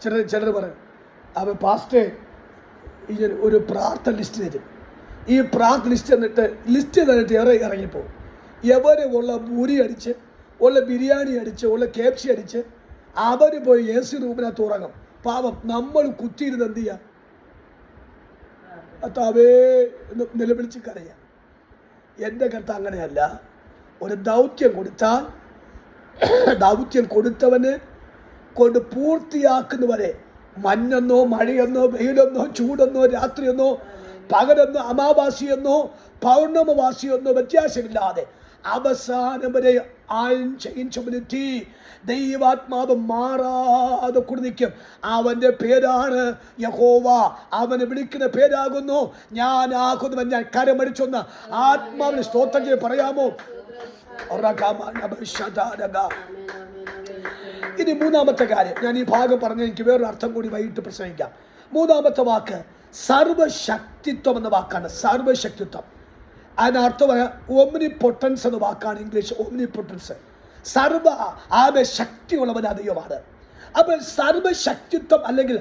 ചിലർ പറയും, അവൻ പാസ്റ്റേ ഇങ്ങനെ ഒരു പ്രാർത്ഥന ലിസ്റ്റ് തരും. ഈ പ്രാർത്ഥന ലിസ്റ്റ് തന്നിട്ട് ഇറങ്ങിപ്പോ എവര് ഉള്ള പൂരി അടിച്ച്, ഉള്ള ബിരിയാണി അടിച്ച്, ഉള്ള കേപ്സി അടിച്ച് അവർ പോയി AC റൂമിനകത്ത് ഉറങ്ങും. പാവം നമ്മൾ കുത്തിയിരുന്ന് എന്ത് ചെയ്യാം? കർത്താവേ എന്ന് നിലവിളിച്ച് കരയാം. എൻ്റെ കർത്താവ് അങ്ങനെയല്ല. ഒരു ദൗത്യം കൊടുത്താൽ ദൗത്യം കൊടുത്തവന് കൊണ്ട് പൂർത്തിയാക്കുന്നവരെ മഞ്ഞെന്നോ മഴയെന്നോ വെയിലെന്നോ ചൂടെന്നോ രാത്രിയെന്നോ പകലെന്നോ അമാവാസിയെന്നോ പൗർണമവാസിയെന്നോ വ്യത്യാസമില്ലാതെ അവസാനം വരെ അൺചേഞ്ചബിലിറ്റി, ദൈവാത്മാവ് മാറാതെ കൂടി നിൽക്കും. അവൻ്റെ പേരാണ് യഹോവ. അവനെ വിളിക്കുന്ന പേരാകുന്നു ഞാനാകുന്നവൻ. ഞാൻ കരമടിച്ചൊന്ന് ആത്മാവിന് സ്തോത്രം ചെയ്ത് പറയാമോ? ഇനി മൂന്നാമത്തെ കാര്യം, ഞാൻ ഈ ഭാഗം പറഞ്ഞ എനിക്ക് വേറൊരു അർത്ഥം കൂടി വൈകിട്ട് പ്രസംഗിക്കാം. മൂന്നാമത്തെ വാക്ക് സർവശക്തിത്വം എന്ന വാക്കാണ്. സർവശക്തിത്വം അതിനർത്ഥം ഓംനിപൊട്ടൻസ് എന്ന വാക്കാണ് ഇംഗ്ലീഷ്. ഓംനിപൊട്ടൻസ്, ശക്തിയുള്ളവൻ ദൈവമാണ്. അപ്പോൾ സർവശക്തിത്വം അല്ലെങ്കിൽ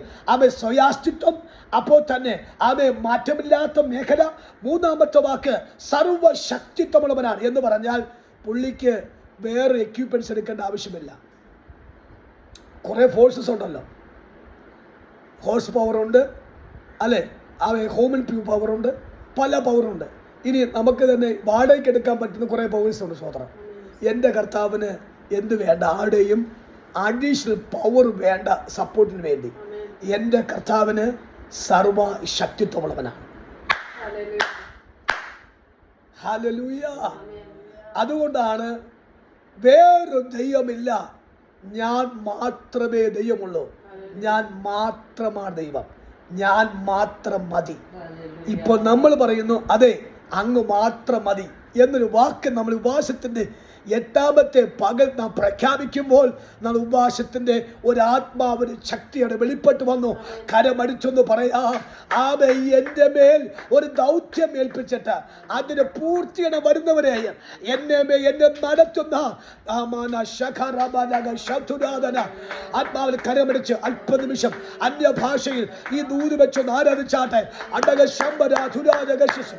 സ്വയാസ്തിത്വം, അപ്പോൾ തന്നെ മാറ്റമില്ലാത്ത മേഖല. മൂന്നാമത്തെ വാക്ക് സർവശക്തിത്വമുള്ളവനാണ് എന്ന് പറഞ്ഞാൽ പുള്ളിക്ക് വേറെ എക്യുപ്മെന്റ്സ് എടുക്കേണ്ട ആവശ്യമില്ല. കുറേ ഫോഴ്സസ് ഉണ്ടല്ലോ, ഹോഴ്സ് പവറുണ്ട് അല്ലേ, ഹ്യൂമൻ പവറുണ്ട്, പല പവറുണ്ട്. ഇനി നമുക്ക് തന്നെ വാടകയ്ക്ക് എടുക്കാൻ പറ്റുന്ന കുറേ പവേഴ്സ് ഉണ്ട്. സ്വതന്ത്രം. എൻ്റെ കർത്താവിന് എന്ത് വേണ്ട? ആരുടെയും അഡീഷണൽ പവർ വേണ്ട സപ്പോർട്ടിന് വേണ്ടി. എൻ്റെ കർത്താവിന് സർവശക്തിത്വമുള്ളവനാണ്. ഹല്ലേലൂയ. അതുകൊണ്ടാണ് വേറൊരു ദൈവമില്ല, ഞാൻ മാത്രമേ ദൈവമുള്ളൂ, ഞാൻ മാത്രമാണ് ദൈവം, ഞാൻ മാത്രം മതി. ഇപ്പോൾ നമ്മൾ പറയുന്നു അതെ അങ്ങ് മാത്രം മതി എന്നൊരു വാക്ക് നമ്മൾ ഉപവാസത്തിൻ്റെ 8ാമത്തെ പകൽ നാം പ്രഖ്യാപിക്കുമ്പോൾ നാം ഉപവാസത്തിൻ്റെ ഒരാത്മാവിന് ശക്തിയോടെ വെളിപ്പെട്ട് വന്നു. കരമടിച്ചൊന്ന് പറയാം, എൻ്റെ മേൽ ഒരു ദൗത്യം ഏൽപ്പിച്ചിട്ട് അതിന് പൂർത്തിയാണ് വരുന്നവരെയും എന്നെ നടത്തുന്ന ആത്മാവിൽ കരമടിച്ച് അല്പനിമിഷം അന്യഭാഷയിൽ ഈ ദൂത് വെച്ചൊന്ന് ആരാധിച്ചാട്ടെ. അടക ശംബരാധുരാജക ശിശു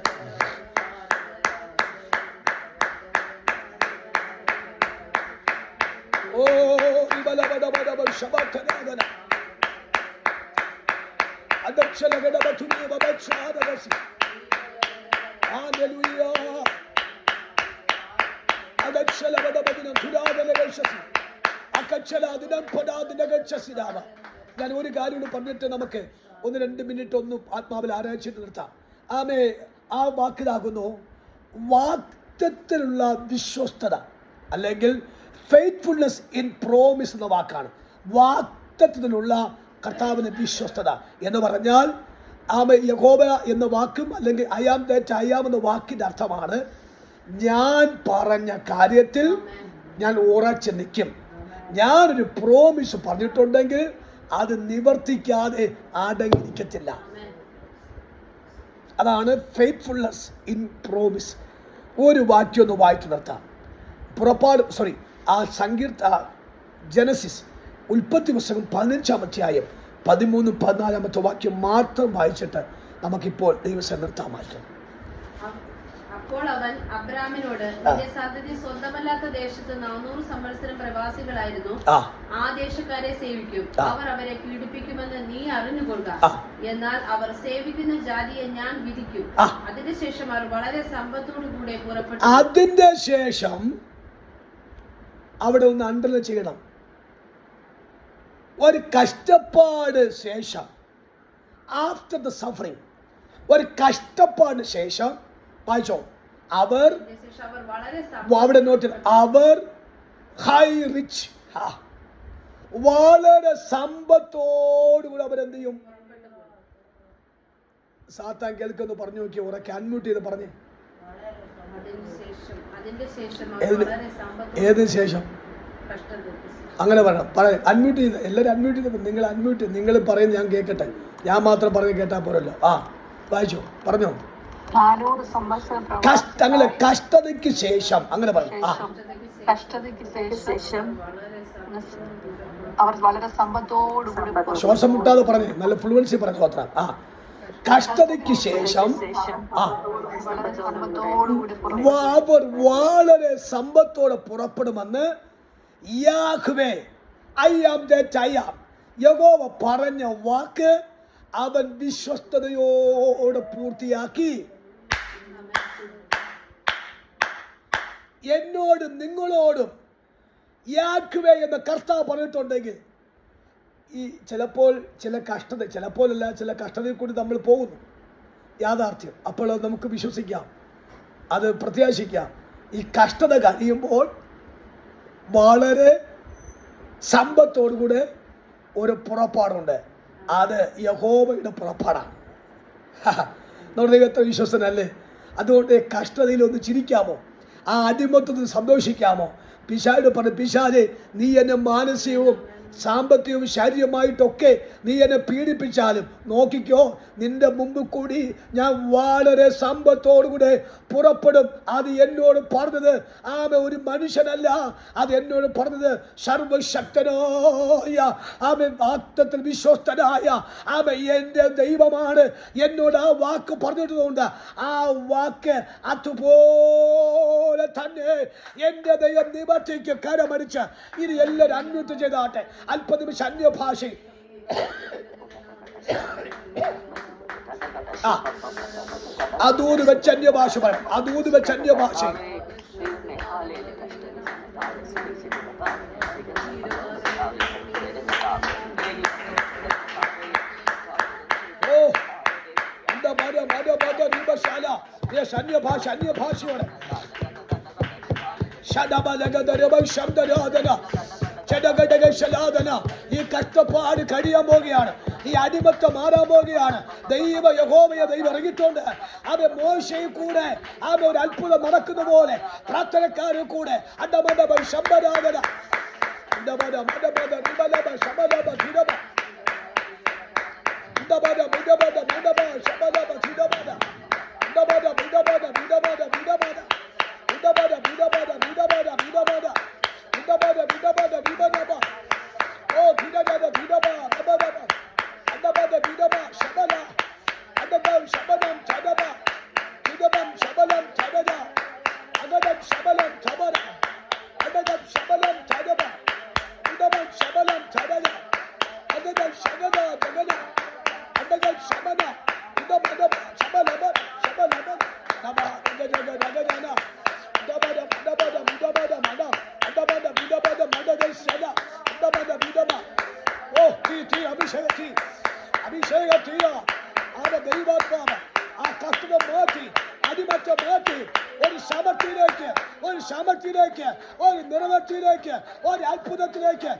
ഞാൻ ഒരു കാര്യം പറഞ്ഞിട്ട് നമുക്ക് 1-2 മിനിറ്റ് ഒന്ന് ആത്മാവിൽ ആരാധിച്ചിട്ട് നിർത്താം. ആ വാക്കിലാകുന്നു വാഗ്ദത്തത്തിലുള്ള വിശ്വസ്തത അല്ലെങ്കിൽ ഫെയ്ത്ത്ഫുൾനെസ് ഇൻ പ്രോമിസ് എന്ന വാക്കാണ്. വാഗ്ദത്തത്തിലുള്ള കർത്താവിന് വിശ്വസ്തത എന്ന് പറഞ്ഞാൽ യഹോവ എന്ന വാക്കും അല്ലെങ്കിൽ I am that I am എന്ന വാക്കിൻ്റെ അർത്ഥമാണ് ഞാൻ പറഞ്ഞ കാര്യത്തിൽ ഞാൻ ഉറച്ചു നിൽക്കും. ഞാനൊരു പ്രോമിസ് പറഞ്ഞിട്ടുണ്ടെങ്കിൽ അത് നിവർത്തിക്കാതെ അടങ്ങിയിരിക്കത്തില്ല. അതാണ് ഫെയ്ത്ത്ഫുൾനെസ് ഇൻ പ്രോമിസ്. ഒരു വാക്യം ഒന്ന് വായിച്ചു നിർത്താം. ജനസിസ് ഉൽപ്പത്തി പുസ്തകം 15-ാം അധ്യായം 13-14 വാക്യം മാത്രം വായിച്ചിട്ട് നമുക്കിപ്പോൾ ദൈവസന്നിധിയിൽ നിർത്താമായിരുന്നു. അപ്പോൾ അവൻ അബ്രാമിനോട്, നിന്റെ സന്തതി സ്വന്തമല്ലാത്ത ദേശത്ത് 400 സംവത്സരം പ്രവാസികളായിരുന്നു, ആ ദേശക്കാരെ സേവിക്കും, അവർ അവരെ പീഡിപ്പിക്കുമെന്ന് നീ അറിഞ്ഞുകൊള്ളുക. എന്നാൽ അവർ സേവിക്കുന്ന ജാതിയെ ഞാൻ വിധിക്കും. അതിന്റെ ശേഷം അവർ വളരെ സമ്പത്തോടുകൂടെ പുറപ്പെട്ടു. അതിന്റെ ശേഷം അവിടെ ഒന്ന് അണ്ടർലൈൻ ചെയ്യണം. ഒരു കഷ്ടപ്പാട് ശേഷം, ആഫ്റ്റർ ദ സഫറിങ്, ഒരു കഷ്ടപ്പാടിന് ശേഷം വായിച്ചോ, അവർ അവിടെ നോട്ടിൽ അവർ ഹൈ റിച്ച്, വളരെ സമ്പത്തോടുകൂടി അവരെന്ത് ചെയ്യും? സാത്താൻ കേൾക്കുന്നു പറഞ്ഞു നോക്കി, ഉറക്കെ അൺമ്യൂട്ട് ചെയ്ത് പറഞ്ഞേ. ഏതിന് ശേഷം? അങ്ങനെ പറയണം. അൺമ്യൂട്ട് ചെയ്ത് എല്ലാവരും അൺമ്യൂട്ട് ചെയ്ത്, നിങ്ങൾ അൺമ്യൂട്ട്, നിങ്ങൾ പറയുന്നത് ഞാൻ കേൾക്കട്ടെ, ഞാൻ മാത്രം പറഞ്ഞ് കേട്ടാൽ പോരല്ലോ. വായിച്ചോ, പറഞ്ഞോ. അങ്ങനെ കഷ്ടതയ്ക്ക് ശേഷം, അങ്ങനെ പറയും. കഷ്ടതയ്ക്ക് ശേഷം അവർ വളരെ സമ്പത്തോടുകൂടി. ശ്വാസം മുട്ടാതെ പറഞ്ഞേ, നല്ല ഫ്ലുവൻസി പറഞ്ഞു. കഷ്ടതയ്ക്ക് ശേഷം അവർ വളരെ സമ്പത്തോടെ പുറപ്പെടുമെന്ന് Yahweh, I am that I am, യഹോവ പറഞ്ഞ വാക്ക് അവൻ വിശ്വസ്തയോടെ പൂർത്തിയാക്കി. എന്നോടും നിങ്ങളോടും യാഹ്വേ എന്ന കർത്താവ് പറഞ്ഞിട്ടുണ്ടെങ്കിൽ, ഈ ചിലപ്പോൾ ചില കഷ്ടത, ചിലപ്പോഴല്ല ചില കഷ്ടതയിൽ കൂടി നമ്മൾ പോകുന്നു, യാഥാർത്ഥ്യം. അപ്പോൾ നമുക്ക് വിശ്വസിക്കാം, അത് പ്രത്യാശിക്കാം. ഈ കഷ്ടത കഴിയുമ്പോൾ വളരെ സമ്പത്തോടുകൂടെ ഒരു പുറപ്പാടുണ്ട്. അത് യഹോവയുടെ പുറപ്പാടാണ്. നമ്മുടെ ദൈവത്തെ വിശ്വസനല്ലേ? അതുകൊണ്ട് കഷ്ടതയിൽ ഒന്ന് ചിരിക്കാമോ? ആ അടിമത്തത്തിൽ സന്തോഷിക്കാമോ? പിശാച് പറഞ്ഞു, പിശാചേ, നീ എന്നെ മാനസികവും സാമ്പത്തികവും ശാരീരികമായിട്ടൊക്കെ നീ എന്നെ പീഡിപ്പിച്ചാലും നോക്കിക്കോ, നിന്റെ മുമ്പ് കൂടി ഞാൻ വളരെ സമ്പത്തോടുകൂടെ പുറപ്പെടും. അത് എന്നോട് പറഞ്ഞത് ഒരു മനുഷ്യനല്ല, അത് എന്നോട് പറഞ്ഞത് സർവശക്തനായ ആത്മത്തിൽ വിശ്വസ്തനായ എൻ്റെ ദൈവമാണ് എന്നോട് ആ വാക്ക് പറഞ്ഞിട്ടുകൊണ്ട് ആ വാക്ക് അതുപോലെ തന്നെ എൻ്റെ ദൈവം നിവർത്തിക്ക് കരമടിച്ച്. ഇനി എല്ലാവരും അന്വേഷണം ചെയ്താട്ടെ, അല്പനിമിഷം അന്യഭാഷ. അതൂത് വെച്ച് അന്യഭാഷ പറയാം, അതൂത് വെച്ച് അന്യഭാഷ. അന്യഭാഷ, അന്യഭാഷയോടെ ഈ കഷ്ടപ്പാട് കഴിയാൻ പോവുകയാണ്, ഈ അടിമത്തം മാറാൻ പോവുകയാണ്. ദൈവ യഹോവയെ ദൈവം ഇറങ്ങിയിട്ടുണ്ട്. അവൻ മോശയിൽ കൂടെ ഒരു അത്ഭുതം നടക്കുന്ന പോലെ പ്രാർത്ഥനക്കാരിൽ കൂടെ ദൈവാത്മാവ് ആ കഷ്ടത മാറ്റി, അടിമത്തം മാറ്റി, ഒരു സമത്തിലേക്ക്, ഒരു നിറവത്തിലേക്ക്, ഒരു അത്ഭുതത്തിലേക്ക്.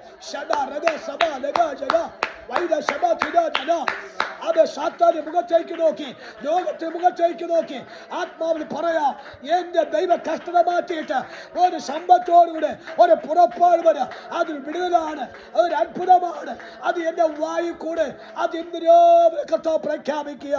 അത് സാത്താന്റെ മുഖത്തേക്ക് നോക്കി, ലോകത്തെ മുഖത്തേക്ക് നോക്കി ആത്മാവിൽ പറയാം, എന്റെ ദൈവ കഷ്ടത മാറ്റിയിട്ട് ഒരു സമ്പത്തോടുകൂടെ ഒരു പുറപ്പാട് വരെ അതിൽ വിടുതലാണ്, ഒരു അത്ഭുതമാണ്. അത് എന്റെ വായിൽ കൂടെ അത് ഇന്ന് രാവിലെ കർത്താവ് പ്രഖ്യാപിക്കുക.